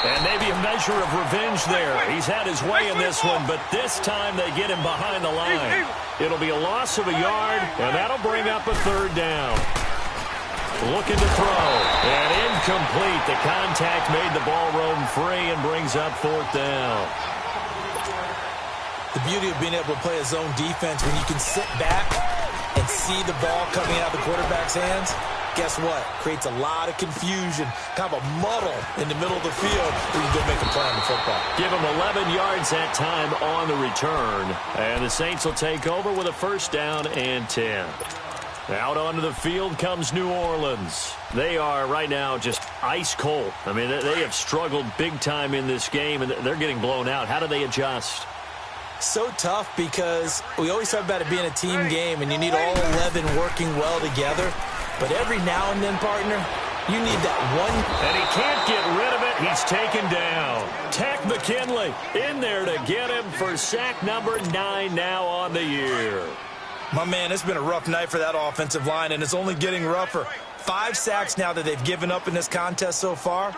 Speaker 2: And maybe a measure of revenge there. He's had his way in this one, but this time they get him behind the line. It'll be a loss of a yard, and that'll bring up a 3rd down. Looking to throw, and incomplete. The contact made the ball roam free and brings up 4th down.
Speaker 3: The beauty of being able to play a zone defense when you can sit back and see the ball coming out of the quarterback's hands, guess what? Creates a lot of confusion, kind of a muddle in the middle of the field where you can go make a play on the football.
Speaker 2: Give him 11 yards that time on the return. And the Saints will take over with a 1st down and 10. Out onto the field comes New Orleans. They are right now just ice cold. I mean, they have struggled big time in this game, and they're getting blown out. How do they adjust?
Speaker 3: So tough because we always talk about it being a team game, and you need all 11 working well together. But every now and then, partner, you need that one.
Speaker 2: And he can't get rid of it. He's taken down. Tack McKinley in there to get him for sack number 9 now on the year.
Speaker 3: My man, it's been a rough night for that offensive line, and it's only getting rougher. 5 sacks now that they've given up in this contest so far.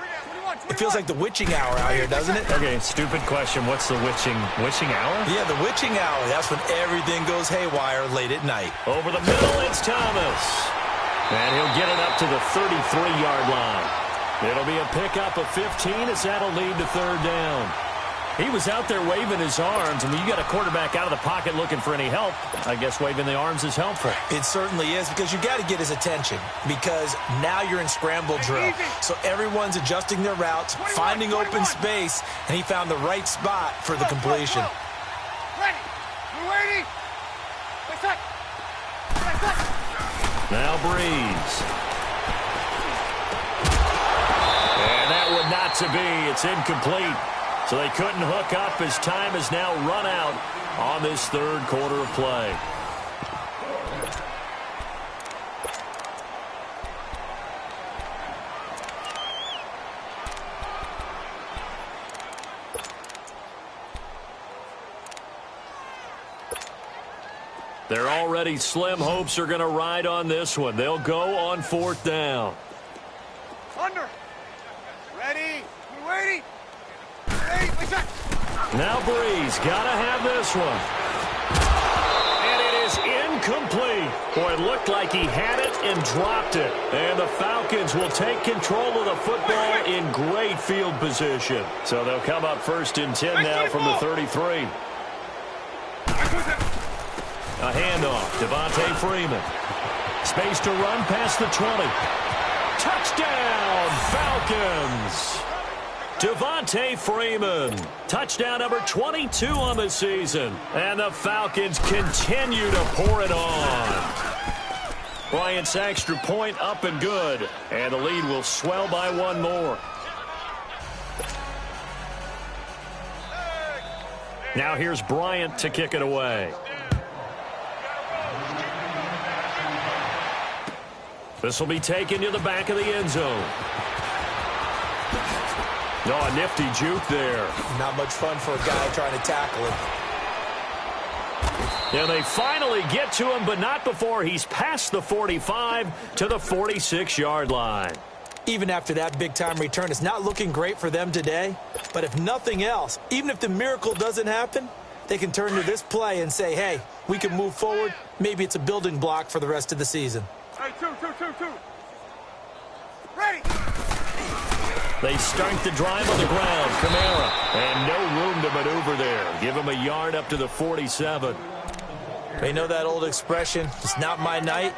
Speaker 3: It feels like the witching hour out here, doesn't it?
Speaker 2: Okay, stupid question. What's the witching hour?
Speaker 3: Yeah, the witching hour. That's when everything goes haywire late at night.
Speaker 2: Over the middle, it's Thomas. And he'll get it up to the 33-yard line. It'll be a pickup of 15 as that'll lead to 3rd down. He was out there waving his arms, and when you got a quarterback out of the pocket looking for any help, I guess waving the arms is helpful.
Speaker 3: It certainly is, because you got to get his attention, because now you're in scramble drill. So everyone's adjusting their routes, finding open space, and he found the right spot for the completion.
Speaker 4: Ready. You waiting? Wait a sec.
Speaker 2: Now Breeze. And that would not to be. It's incomplete. So they couldn't hook up as time has now run out on this 3rd quarter of play. Their already slim hopes are going to ride on this one. They'll go on 4th down.
Speaker 4: Under. Ready. You waiting?
Speaker 2: Now Breeze got to have this one. And it is incomplete. Boy, it looked like he had it and dropped it. And the Falcons will take control of the football in great field position. So they'll come up 1st and 10 now from the 33. A handoff, Devontae Freeman. Space to run past the 20. Touchdown, Falcons! Devontae Freeman, touchdown number 22 on the season. And the Falcons continue to pour it on. Bryant's extra point up and good. And the lead will swell by 1 more. Now here's Bryant to kick it away. This will be taken to the back of the end zone. Oh, a nifty juke there.
Speaker 3: Not much fun for a guy trying to tackle him.
Speaker 2: And they finally get to him, but not before he's past the 45 to the 46-yard line.
Speaker 3: Even after that big-time return, it's not looking great for them today. But if nothing else, even if the miracle doesn't happen, they can turn to this play and say, hey, we can move forward. Maybe it's a building block for the rest of the season.
Speaker 4: Hey, two. Ready.
Speaker 2: They start the drive on the ground. Kamara. And no room to maneuver there. Give him a yard up to the 47.
Speaker 3: They know that old expression, it's not my night.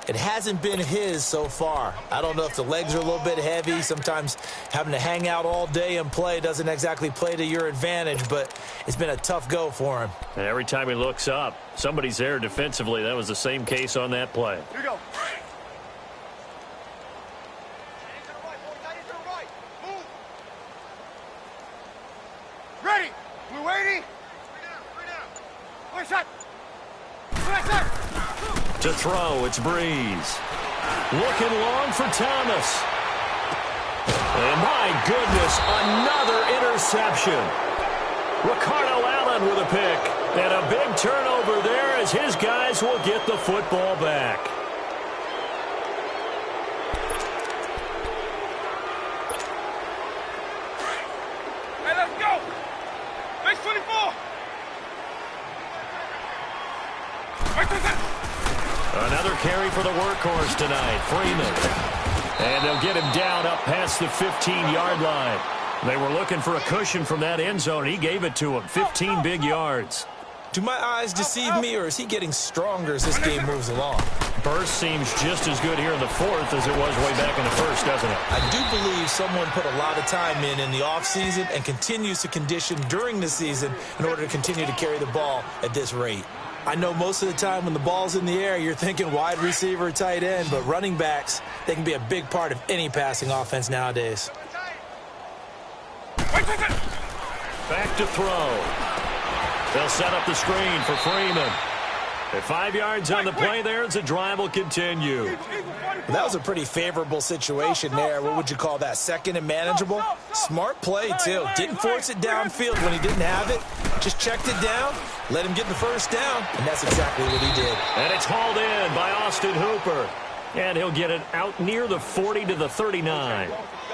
Speaker 3: It hasn't been his so far. I don't know if the legs are a little bit heavy. Sometimes having to hang out all day and play doesn't exactly play to your advantage, but it's been a tough go for him.
Speaker 2: And every time he looks up, somebody's there defensively. That was the same case on that play.
Speaker 4: Here we go. Ready. We're waiting. One shot.
Speaker 2: To throw, it's Breeze. Looking long for Thomas. And my goodness, another interception. Ricardo Allen with a pick. And a big turnover there as his guys will get the football back.
Speaker 4: Hey, let's go. Base 24.
Speaker 2: Another carry for the workhorse tonight, Freeman. And they'll get him down up past the 15-yard line. They were looking for a cushion from that end zone. He gave it to him, 15 big yards.
Speaker 3: Do my eyes deceive me, or is he getting stronger as this game moves along?
Speaker 2: Burst seems just as good here in the fourth as it was way back in the first, doesn't it?
Speaker 3: I do believe someone put a lot of time in the offseason and continues to condition during the season in order to continue to carry the ball at this rate. I know most of the time when the ball's in the air, you're thinking wide receiver, tight end, but running backs, they can be a big part of any passing offense nowadays.
Speaker 2: Back to throw. They'll set up the screen for Freeman. At 5 yards on the play there as the drive will continue.
Speaker 3: That was a pretty favorable situation there. What would you call that? Second and manageable? Smart play, too. Didn't force it downfield when he didn't have it. Just checked it down, let him get the first down, and that's exactly what he did.
Speaker 2: And it's hauled in by Austin Hooper. And he'll get it out near the 40 to the 39.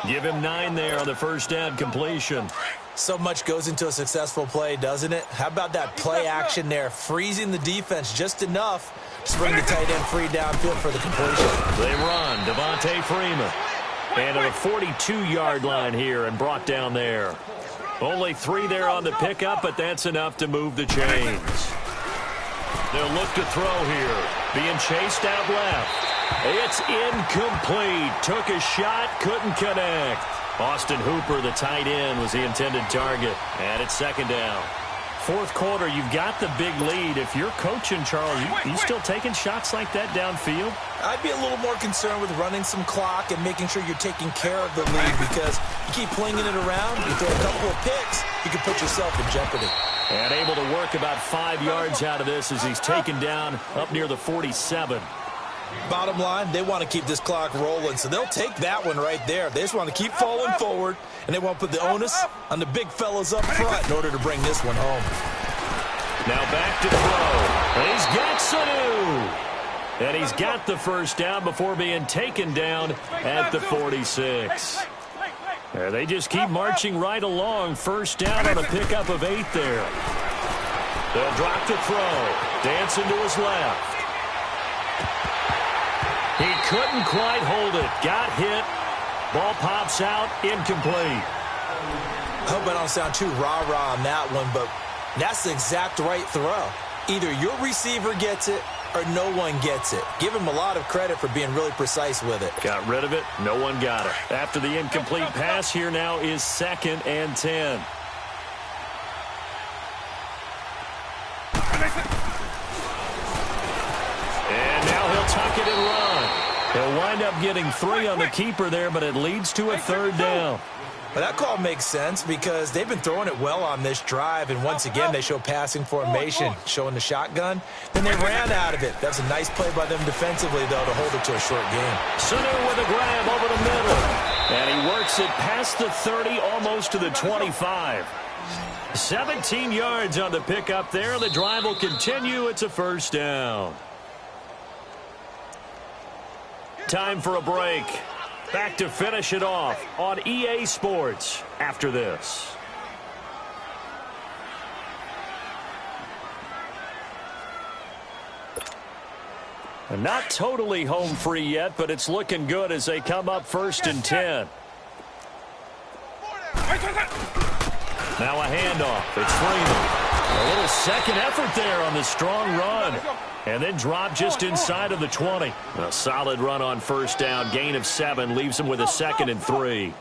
Speaker 2: Give him 9 there on the first down completion.
Speaker 3: So much goes into a successful play, doesn't it? How about that play action there, freezing the defense just enough to bring the tight end free downfield for the completion.
Speaker 2: They run, Devontae Freeman. And to the 42-yard line here and brought down there. Only 3 there on the pickup, but that's enough to move the chains. They'll look to throw here. Being chased out left. It's incomplete. Took a shot, couldn't connect. Austin Hooper, the tight end, was the intended target. And it's second down. Fourth quarter, you've got the big lead. If you're coaching, Charles, you still taking shots like that downfield?
Speaker 3: I'd be a little more concerned with running some clock and making sure you're taking care of the lead, because you keep flinging it around, you throw a couple of picks, you can put yourself in jeopardy.
Speaker 2: And able to work about 5 yards out of this as he's taken down up near the 47.
Speaker 3: Bottom line, they want to keep this clock rolling, so they'll take that one right there. They just want to keep falling forward, and they want to put the onus on the big fellas up front in order to bring this one home.
Speaker 2: Now back to throw. And he's got Sanu. And he's got the first down before being taken down at the 46. There, they just keep marching right along. First down on a pickup of 8 there. They'll drop to throw. Dancing to his left. He couldn't quite hold it. Got hit. Ball pops out. Incomplete.
Speaker 3: I hope I don't sound too rah-rah on that one, but that's the exact right throw. Either your receiver gets it or no one gets it. Give him a lot of credit for being really precise with it.
Speaker 2: Got rid of it. No one got it. After the incomplete pass, here now is 2nd and 10. And now he'll tuck it and run. He'll wind up getting 3 on the keeper there, but it leads to a 3rd down.
Speaker 3: Well, that call makes sense because they've been throwing it well on this drive, and once again they show passing formation, showing the shotgun. Then they ran out of it. That's a nice play by them defensively, though, to hold it to a short game.
Speaker 2: Sanu with a grab over the middle. And he works it past the 30, almost to the 25. 17 yards on the pickup there. The drive will continue. It's a 1st down. Time for a break. Back to finish it off on EA Sports after this. And not totally home free yet, but it's looking good as they come up 1st and 10. Now a handoff. It's Freeman. A little second effort there on the strong run. And then drop just inside of the 20. A solid run on 1st down. Gain of 7 leaves him with a 2nd and 3.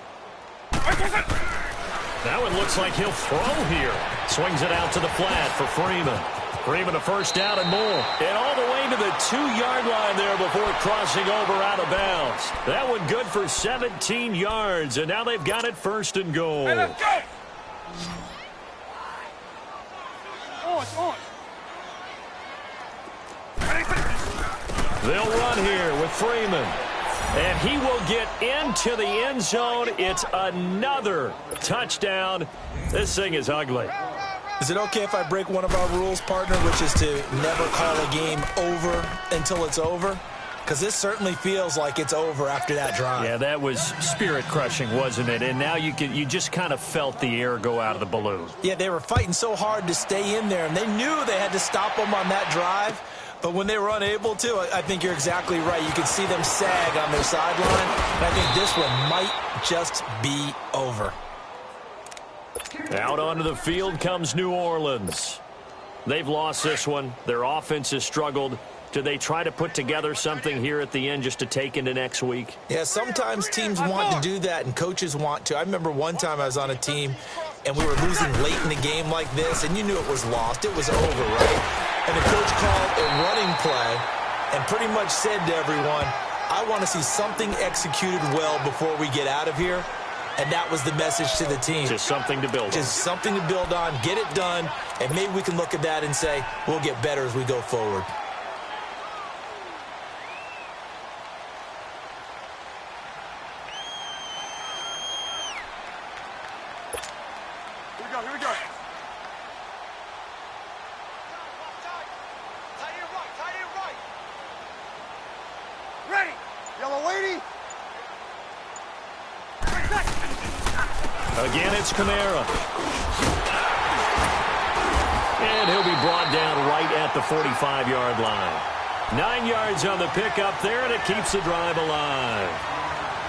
Speaker 2: That one looks like he'll throw here. Swings it out to the flat for Freeman. Freeman a 1st down and more. And all the way to the 2-yard line there before crossing over out of bounds. That one good for 17 yards. And now they've got it 1st and goal.
Speaker 4: Hey, let's go. On.
Speaker 2: They'll run here with Freeman. And he will get into the end zone. It's another touchdown. This thing is ugly.
Speaker 3: Is it okay if I break one of our rules, partner, which is to never call a game over until it's over? Because this certainly feels like it's over after that drive.
Speaker 2: Yeah, that was spirit-crushing, wasn't it? And now you just kind of felt the air go out of the balloon.
Speaker 3: Yeah, they were fighting so hard to stay in there, and they knew they had to stop them on that drive. But when they were unable to, I think you're exactly right. You could see them sag on their sideline, and I think this one might just be over.
Speaker 2: Out onto the field comes New Orleans. They've lost this one. Their offense has struggled. Do they try to put together something here at the end just to take into next week?
Speaker 3: Yeah, sometimes teams want to do that and coaches want to. I remember one time I was on a team and we were losing late in the game like this, and you knew it was lost. It was over, right? And the coach called a running play and pretty much said to everyone, I want to see something executed well before we get out of here. And that was the message to the team.
Speaker 2: Just something to build on.
Speaker 3: Just something to build on, get it done, and maybe we can look at that and say, we'll get better as we go forward.
Speaker 4: Here we go. Tight end right. Ready. Yellow lady.
Speaker 2: Again, it's Kamara. And he'll be brought down right at the 45-yard line. 9 yards on the pickup there, and it keeps the drive alive.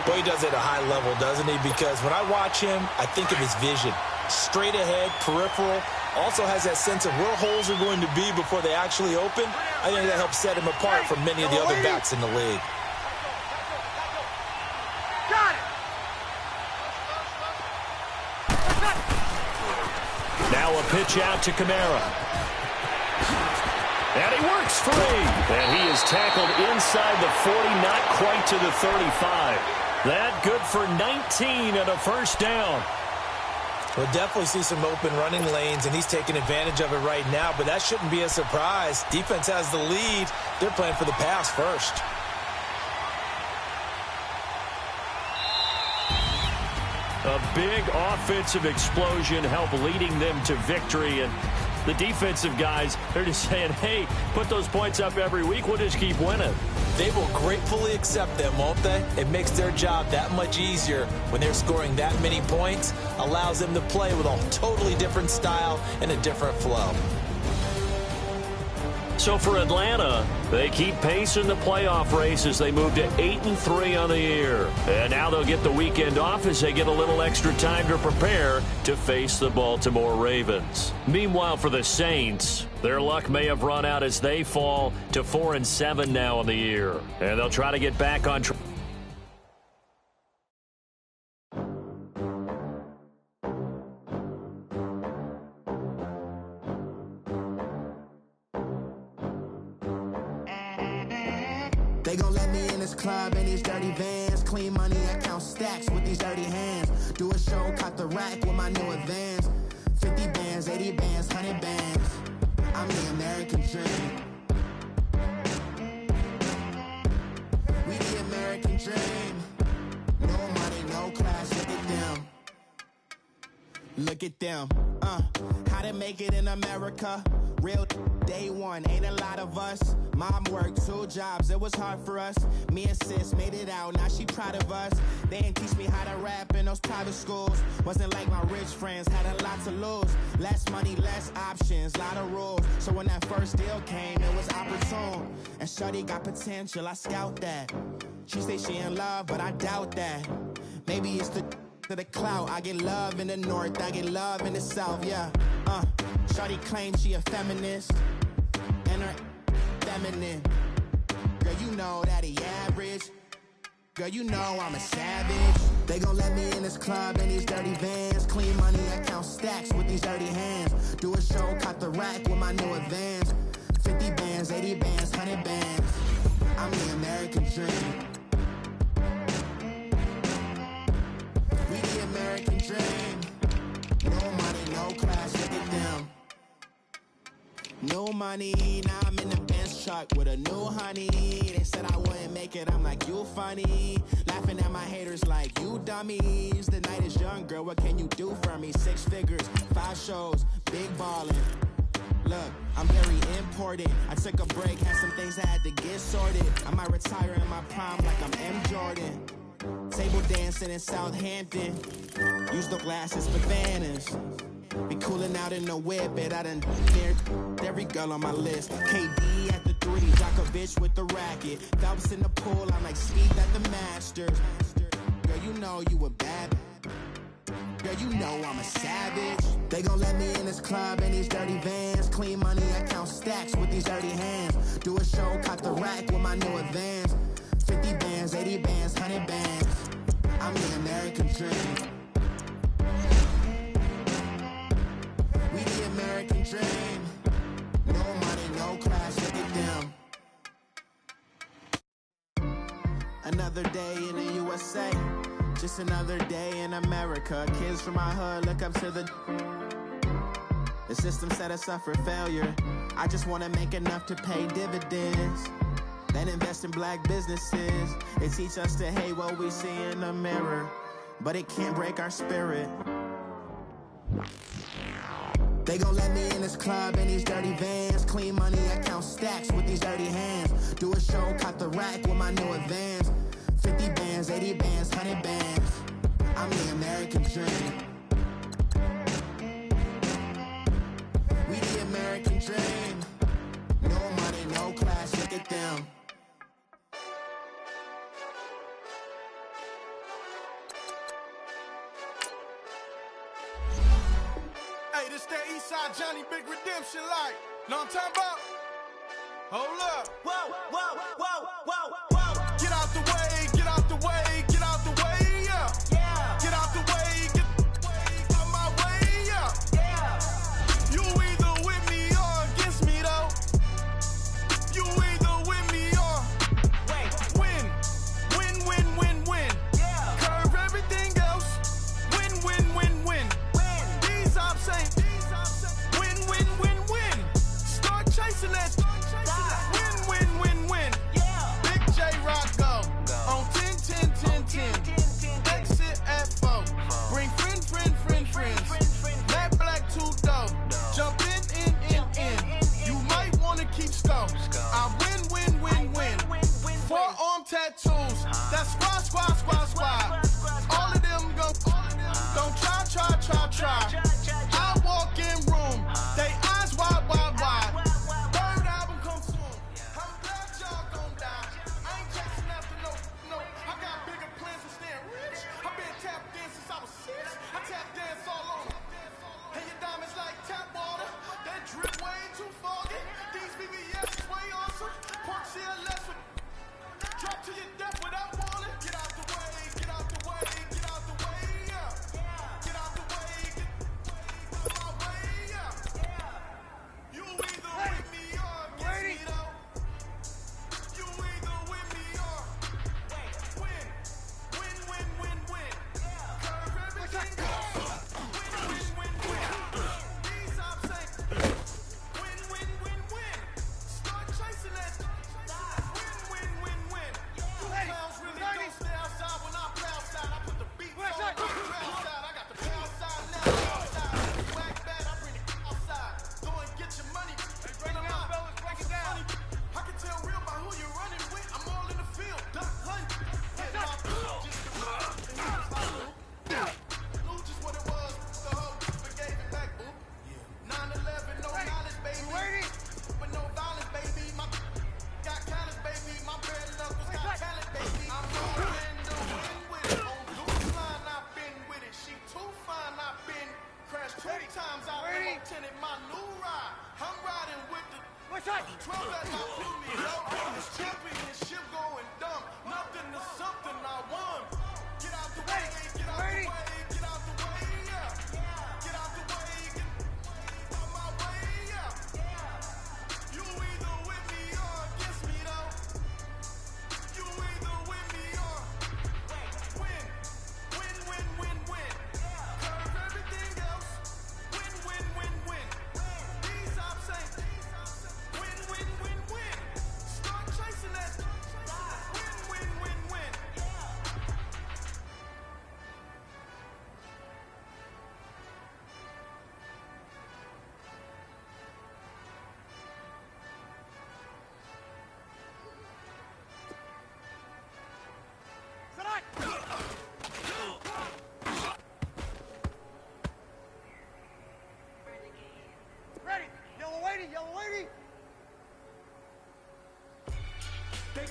Speaker 3: Boy, he does it at a high level, doesn't he? Because when I watch him, I think of his vision. Straight ahead, peripheral. Also has that sense of where holes are going to be before they actually open. I think that helps set him apart from many of the other backs in the league.
Speaker 4: Got it.
Speaker 2: Now a pitch out to Kamara. And he works free. And he is tackled inside the 40, not quite to the 35. That good for 19 and a 1st down.
Speaker 3: We'll definitely see some open running lanes, and he's taking advantage of it right now, but that shouldn't be a surprise. Defense has the lead. They're playing for the pass first.
Speaker 2: A big offensive explosion helped leading them to victory, and the defensive guys, they're just saying, hey, put those points up every week, we'll just keep winning.
Speaker 3: They will gratefully accept them, won't they? It makes their job that much easier when they're scoring that many points, allows them to play with a totally different style and a different flow.
Speaker 2: So for Atlanta, they keep pace in the playoff race as they move to 8-3 on the year. And now they'll get the weekend off as they get a little extra time to prepare to face the Baltimore Ravens. Meanwhile, for the Saints, their luck may have run out as they fall to 4-7 now on the year. And they'll try to get back on track.
Speaker 1: They gon' let me in this club in these dirty vans. Clean money, I count stacks with these dirty hands. Do a show, caught the rack with my new advance. 50 bands, 80 bands, 100 bands. I'm the American dream. We the American dream. No money, no class, look at them. Look at them, how to make it in America. Real day one, ain't a lot of us. Mom worked 2 jobs, it was hard for us. Me and sis made it out, now she proud of us. They ain't teach me how to rap in those private schools. Wasn't like my rich friends, had a lot to lose. Less money, less options, lot of rules. So when that first deal came, it was opportune. And shorty got potential, I scout that. She say she in love, but I doubt that. Maybe it's to the clout. I get love in the north, I get love in the south, yeah. Shorty claims she a feminist, and her feminine. Girl, you know that he average. Girl, you know I'm a savage. They gon' let me in this club in these dirty vans. Clean money, I count stacks with these dirty hands. Do a show, caught the rack with my new advance. 50 bands, 80 bands, 100 bands. I'm the American dream. We the American dream. No money, no class, look at them. No money, now I'm in the Benz truck with a new honey. They said I wouldn't make it, I'm like, you funny. Laughing at my haters like, you dummies. The night is young, girl, what can you do for me? 6 figures, 5 shows, big ballin'. Look, I'm very important. I took a break, had some things I had to get sorted. I might retire in my prime like I'm M. Jordan. Table dancing in Southampton. Use the glasses for banners. Be cooling out in the whip, but I done near every girl on my list. KD at the 3, Djokovic with the racket. Phelps in the pool, I'm like Steve at the Masters. Girl, you know you a bad. Girl, you know I'm a savage. They gon' let me in this club in these dirty vans. Clean money, I count stacks with these dirty hands. Do a show, caught the rack with my new advance. 50 bands, 80 bands, 100 bands. I'm the American dream. We the American dream. No money, no class, look at them. Another day in the USA. Just another day in America. Kids from my hood look up to the system set us up for failure. I just wanna make enough to pay dividends. Then invest in black businesses. It teach us to hate what we see in the mirror, but it can't break our spirit. They gon' let me in this club in these dirty vans. Clean money, I count stacks with these dirty hands. Do a show, caught the rack with my new advance. 50 bands, 80 bands, 100 bands. I'm the American dream. We the American dream. No money, no class, look at them.
Speaker 5: Hey, this that Eastside Johnny Big Redemption like. Know what I'm talking about? Hold up.
Speaker 3: Whoa, whoa, whoa, whoa, whoa.
Speaker 5: Get out the way, get out the way, get out the way, yeah.
Speaker 3: Yeah.
Speaker 5: Get out the way, get out my way, yeah.
Speaker 3: Yeah.
Speaker 5: You either with me or against me, though. You either with me or win. Win, win, win, win.
Speaker 3: Yeah.
Speaker 5: Curve everything else. Win, win, win, win. These ops ain't. Win, win, win, win. Start chasing that. Win, win, win, win.
Speaker 3: Yeah.
Speaker 5: Big J Rock go. On 10, 10, 10, 10. Exit at 4. Bring friends. Matt Black 2 dope. Jump in. You might wanna keep score. I win. 4-arm tattoos. That's squad. All of them go. Don't try. I walk in room. They eyes wide. Third album come soon. I'm glad y'all gon' die. I ain't chasing after no. I got bigger plans than staying rich. I've been tapped in since I was 6. I tap dance all over. And your diamonds like tap water. That drip way too foggy. These BBS is way awesome. Park CLS with drop to your death without warning.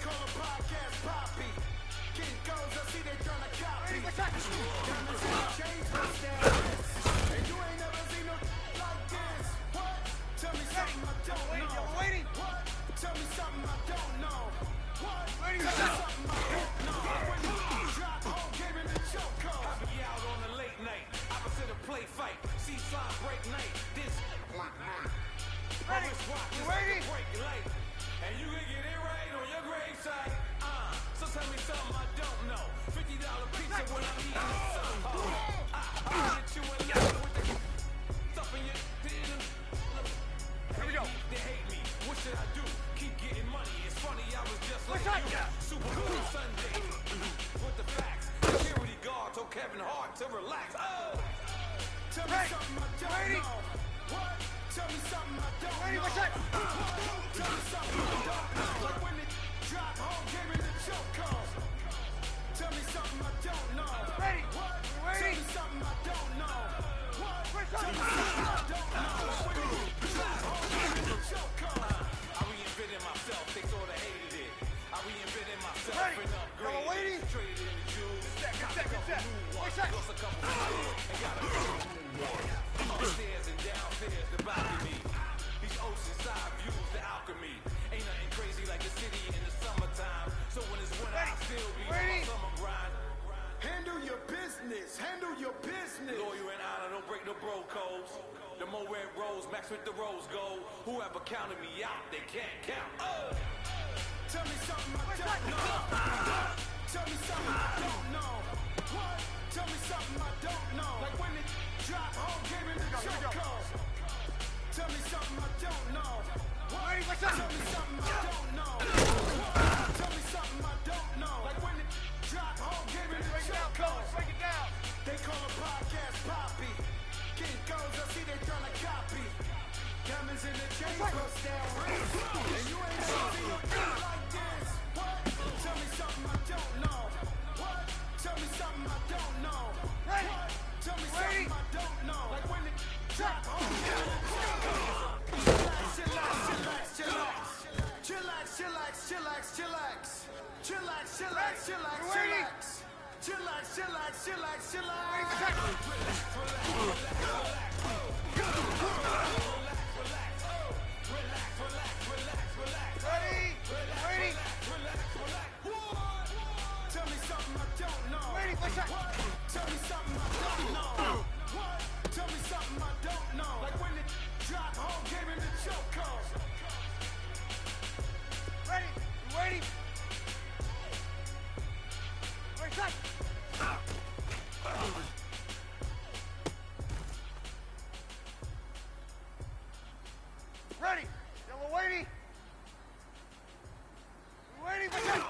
Speaker 1: call a podcast Poppy. King goes, I see they tryna copy. Diamonds in the chains, bust down wrists. And you ain't never seen no like this. What? Tell me something I don't know. What? Tell me something I don't know. What? Tell me something I don't know. When you drop home, came in the choco. I be out on a late night. Opposite a play fight. See sign break night. This ready? Break light. And you can get it right on your gravesite. So tell me something I don't know. $50 pizza when I'm eating the sun. I'll hit you in love with the stuff in your dinner. Here we go. They hate me. What should I do? Keep getting money. It's funny, I was just like you. Super Bowl Sunday. With the facts. Security guard told Kevin Hart to relax. Tell me something I don't know. What? Tell me something I don't know. Tell me something I don't know. Like when it drop home, came in the choco. Tell me something I don't know. What? Tell me something I don't know. What? Tell me something I don't know. When it drop home, came in the choco. I reinvented myself, they sorta hated it. I reinvented myself and upgraded. Traded in the Jews. Got a couple new ones. Lost a couple and got a couple new ones. Upstairs and downstairs, the balcony. These oceanside views, the alchemy. Ain't nothing crazy like the city in the summertime. So when it's winter, I'll still be on my summer grind. Handle your business, handle your business. Loyal and honor, don't break no bro codes. The more red rose, max with the rose gold. Whoever counted me out, they can't count. Tell me something I don't know. Tell me something I don't know. What? Tell me something I don't know. Like when it drop home, came in the choco. Tell me something I don't know. What? Tell me something I don't know. What? Tell me something I don't know. Like when it drop home, came in the choco. Break it down. They call a podcast Poppy. King goes, I see they tryna copy. Diamonds in the chains, bust down wrists. And you ain't never seen no thing like this. What? Tell me something I don't know. What? Tell me something I don't know. What? Tell me something I don't know. Like when it drop home, chillax. Tell me something I don't know. What? Tell me something I don't know. What? Tell me something I don't know. Like when it drop home, came in the choco.
Speaker 4: Ready? Break tight. Ready? Yellow weighty. Ready? Break tight.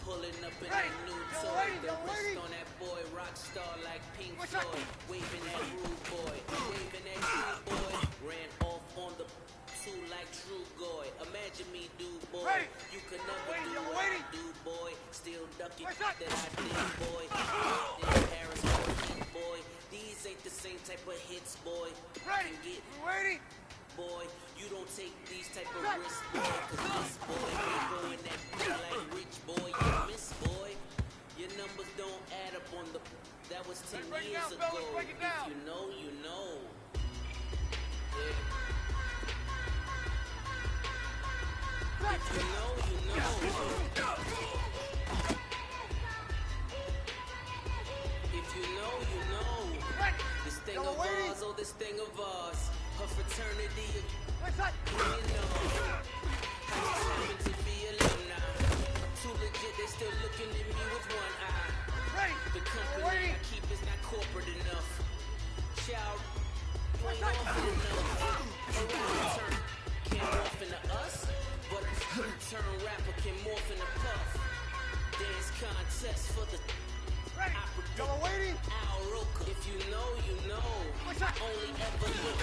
Speaker 6: Pulling up in that new toy, the wrist on that boy, rock star like Pink Floyd, waving that rude boy, waving that true boy, ran off on the two like True Goy. Imagine me, do boy, you could never do what I do, boy. Still ducking that I did, boy. In Paris, boy. These ain't the same type of hits, boy. Can get boy. You don't take these type of risks, boy. Cause this boy ain't going that big like rich boy. You miss, boy. Your numbers don't add up on the. That was 10 years ago. If you know, you know. Yeah. If you know, you know. If you know, you know. This thing of ours, oh, this thing of ours. Her fraternity, you know. I just happen to be alumni. Too legit, they still looking at me with one eye. The company I keep is not corporate enough. Child, you ain't often enough. Around turn, can't morph into us, but turn rapper can morph into puff. Dance contest for the Al Roker. If you know, you know. Only ever look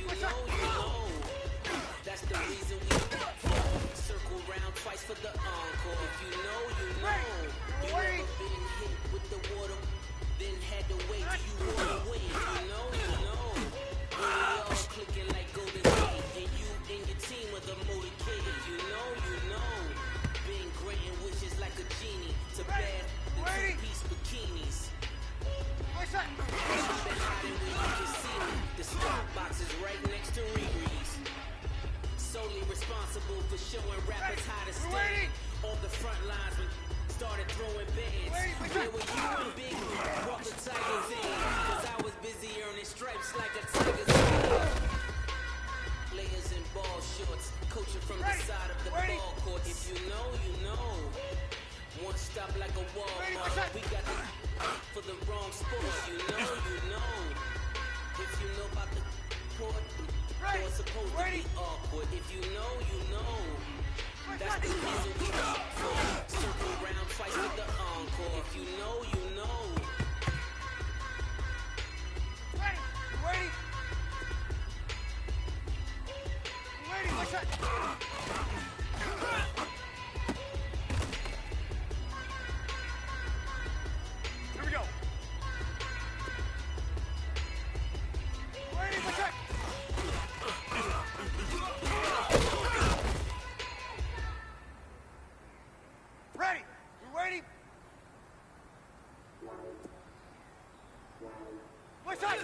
Speaker 6: you know, you know. That's the reason we circle round twice for the encore. If you know, you know. You ever been hit with the water, then had to wait till you roll away. If you know, you know. When we all clicking like Golden State, and you and your team are the motorcade. If you know, you know. Been granting wishes like a genie to bad the two-piece bikinis. I've been hiding where you can see me. The stock box is right next to Riri's. Solely responsible for showing rappers how to stand. On the front lines, we started throwing bands. Where were you and Big brought the Tigers in? Cause I was busy earning stripes like a Tiger's fan. Layers and ball shorts, coaching from the side of the ball court. If you know, you know. One stop like a Walmart. We got the for the wrong sports. You know, you know. If you know about the court, it's supposed to be awkward. If you know, you know. That's the reason we circle round twice with the encore. If you know, you know.
Speaker 5: Ready? What's that? Here we go. Ready? What's that? Ready? You ready? What's that?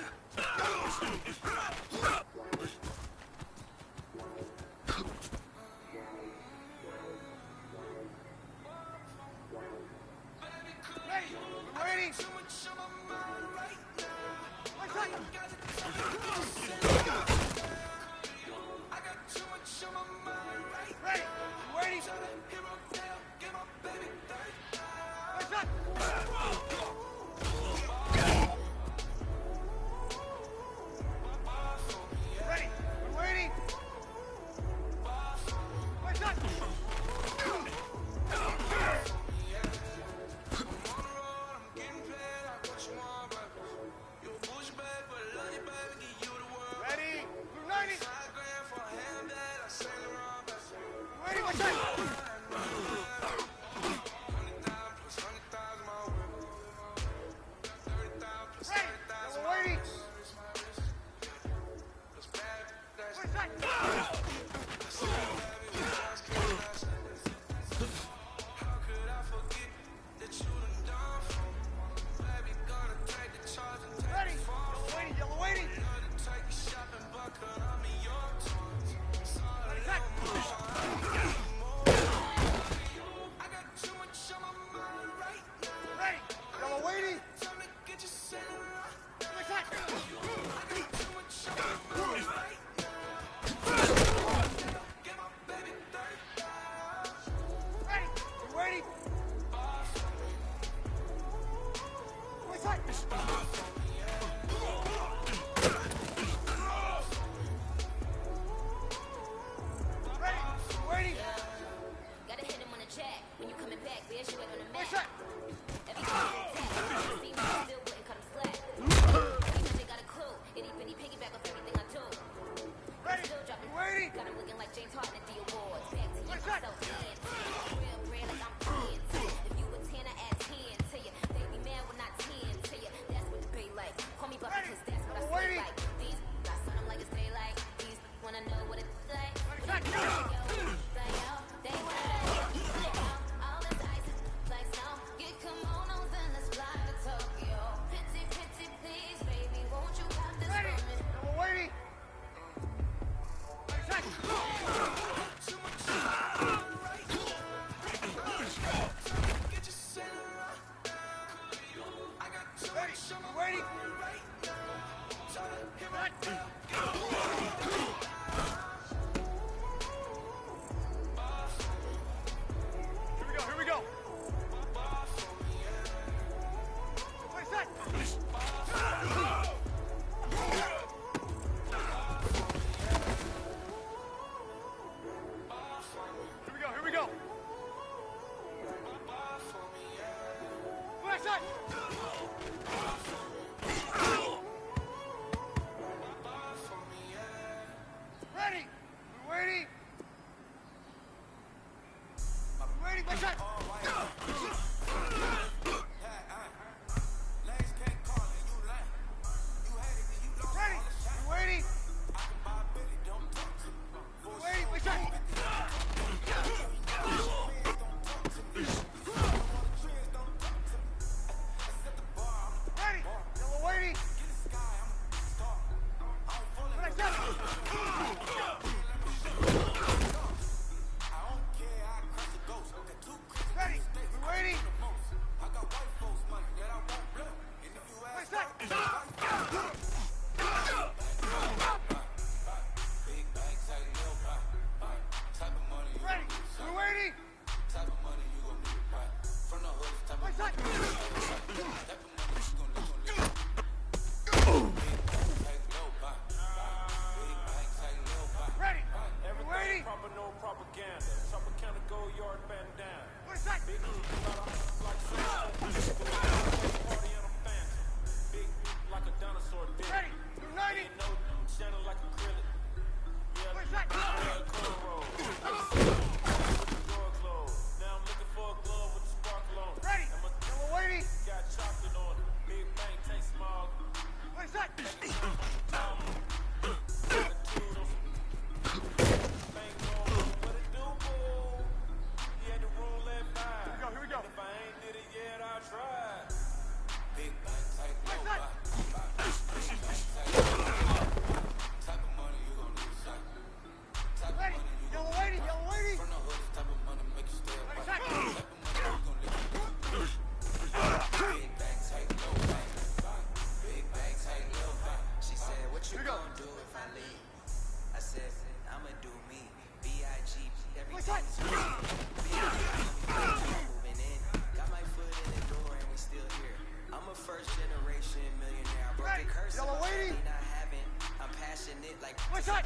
Speaker 7: first generation millionaire. I broke the curse of my family not having. I'm passionate like
Speaker 5: What's that?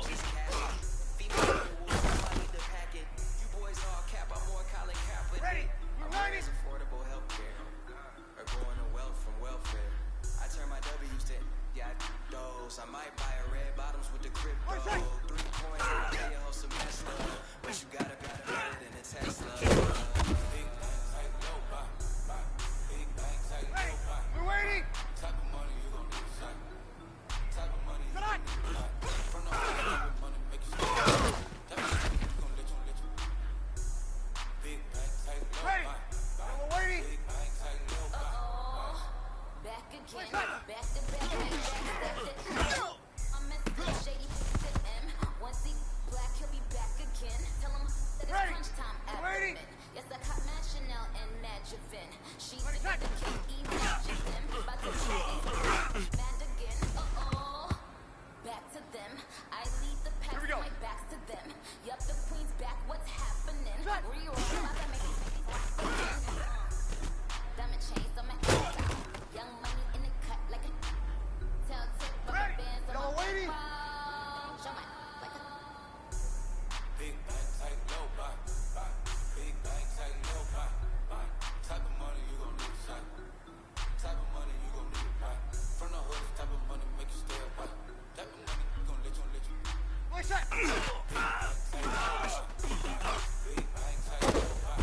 Speaker 7: just cash. Female wolves, I need to pack it. You boys all cap, I'm more Colin Kaepernick. I'm
Speaker 5: ready.
Speaker 7: affordable healthcare. Or going to wealth from welfare. I turn my W's to those. I might buy a red bottoms with the crypto. 3 coins, I'll pay a whole semester. But you gotta be better than a Tesla. Big banks, like low buy. Big banks, like low buy.
Speaker 5: We're waiting.
Speaker 7: Type of money you gon' need, son. Type of money you gon' need. From the money make you stay. Type of money you gon' let you. Big banks, like low buy.
Speaker 5: We're waiting.
Speaker 7: Big banks, like low buy.
Speaker 8: Back again, back to back, I'm Mr. Shady to M. Once he black, he'll be back again. Tell him that it's crunch time admin. Yes, I caught Mad Chanel and Mad Javin. She's the K.E. Magic them. About to mad again. Back to them. I lead the pack, my back's to them. Yup, the queen's back, what's happening? Reroll, about to make it diamond chains on my ass. Young money in the cut like a telltale rubber bands on my phone. Show my like a
Speaker 7: Big banks, like low buy. Big banks, like low buy. Type of money you gon' need, son. Type of money you gon' need, buy. From the hood, type of money make you stay up, type of money you gon' let you.
Speaker 5: What's that?
Speaker 7: Big banks, like low buy. Big banks, like low buy.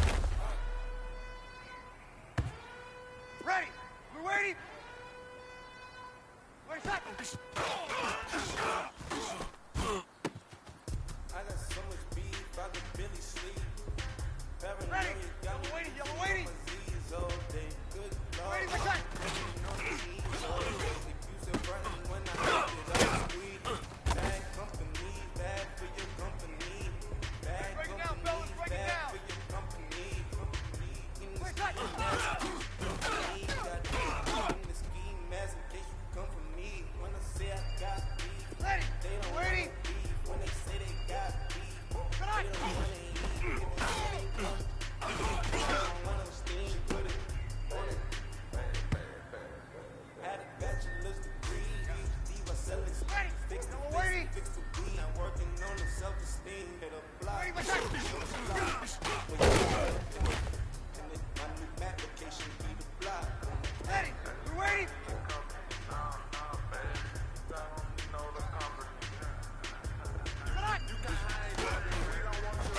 Speaker 5: Ready. We're waiting. What's that?
Speaker 7: I got so much beef, I could really sleep.
Speaker 5: Ready. Yellow waiting. Yellow waiting.
Speaker 7: Good Lord.
Speaker 5: Ready. What's that?
Speaker 7: Bad company, bad for your company. Bad
Speaker 5: Break it down,
Speaker 7: company,
Speaker 5: fellas, break it
Speaker 7: bad
Speaker 5: down.
Speaker 7: for your company. Company in the
Speaker 5: What's that?
Speaker 7: scheme, got in the scheme, as in case you come for me. When I say I got beef,
Speaker 5: Ready.
Speaker 7: they don't want
Speaker 5: Waiting.
Speaker 7: beef. When they say they got beef,
Speaker 5: Good
Speaker 7: they
Speaker 5: night.
Speaker 7: don't want it. I don't understand, put it on it. Had a bachelor's degree, PhD by selling
Speaker 5: Ready.
Speaker 7: fix the
Speaker 5: Yellow waiting.
Speaker 7: fix the weed. I'm working on the self-esteem. Hit a block.
Speaker 5: Ready. What's that?
Speaker 7: And then my new application be the block.
Speaker 5: Ready. We're waiting. Good night. Ready. We're waiting.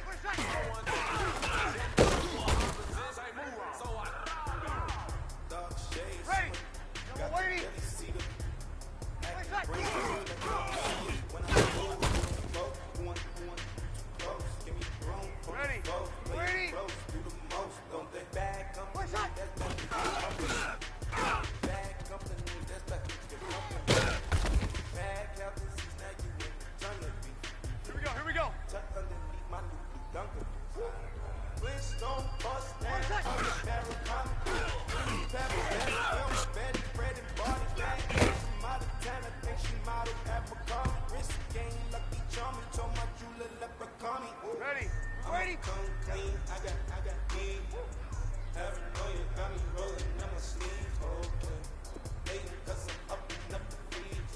Speaker 5: What's that?
Speaker 7: Dark shades.
Speaker 5: Ready. Yellow waiting.
Speaker 7: See the
Speaker 5: What's that?
Speaker 7: when I go vote, who want close? Give me room for
Speaker 5: Ready.
Speaker 7: the vote.
Speaker 5: Ready.
Speaker 7: Close, do the most, don't they? Bad company,
Speaker 5: What's that?
Speaker 7: that's back to your company. Bad company, that's back to your company. Bad captaincies, now you in eternity.
Speaker 5: Here we go. Here we go.
Speaker 7: Tuck underneath my new blue Duncan. Flintstone bust down,
Speaker 5: What's that?
Speaker 7: Americana. Pepper, that's Betty, Fred, and Barney. Bad from out of town, I think she modeled Africana. Wrist game, lucky charming, told my jeweler leprechaun.
Speaker 5: Ready. We're
Speaker 7: I'm
Speaker 5: waiting.
Speaker 7: come clean, I got me. Having know you got me rolling in my sleeve. Okay, hating 'cause I'm up and up the fees.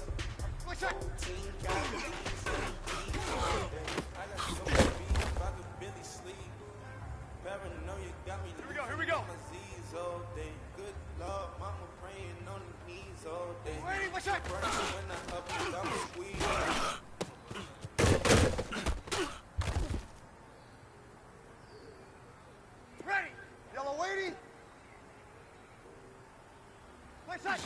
Speaker 5: What's that?
Speaker 7: Team got these and these. I got so much beef, I could really sleep. Paranoia got me.
Speaker 5: Here we go. Here we go.
Speaker 7: My Z's all day. Good Lord, mama praying on the knees all day.
Speaker 5: Ready. What's that?
Speaker 7: When I up and down the squeeze.
Speaker 5: Ready. Yellow waiting. What's that?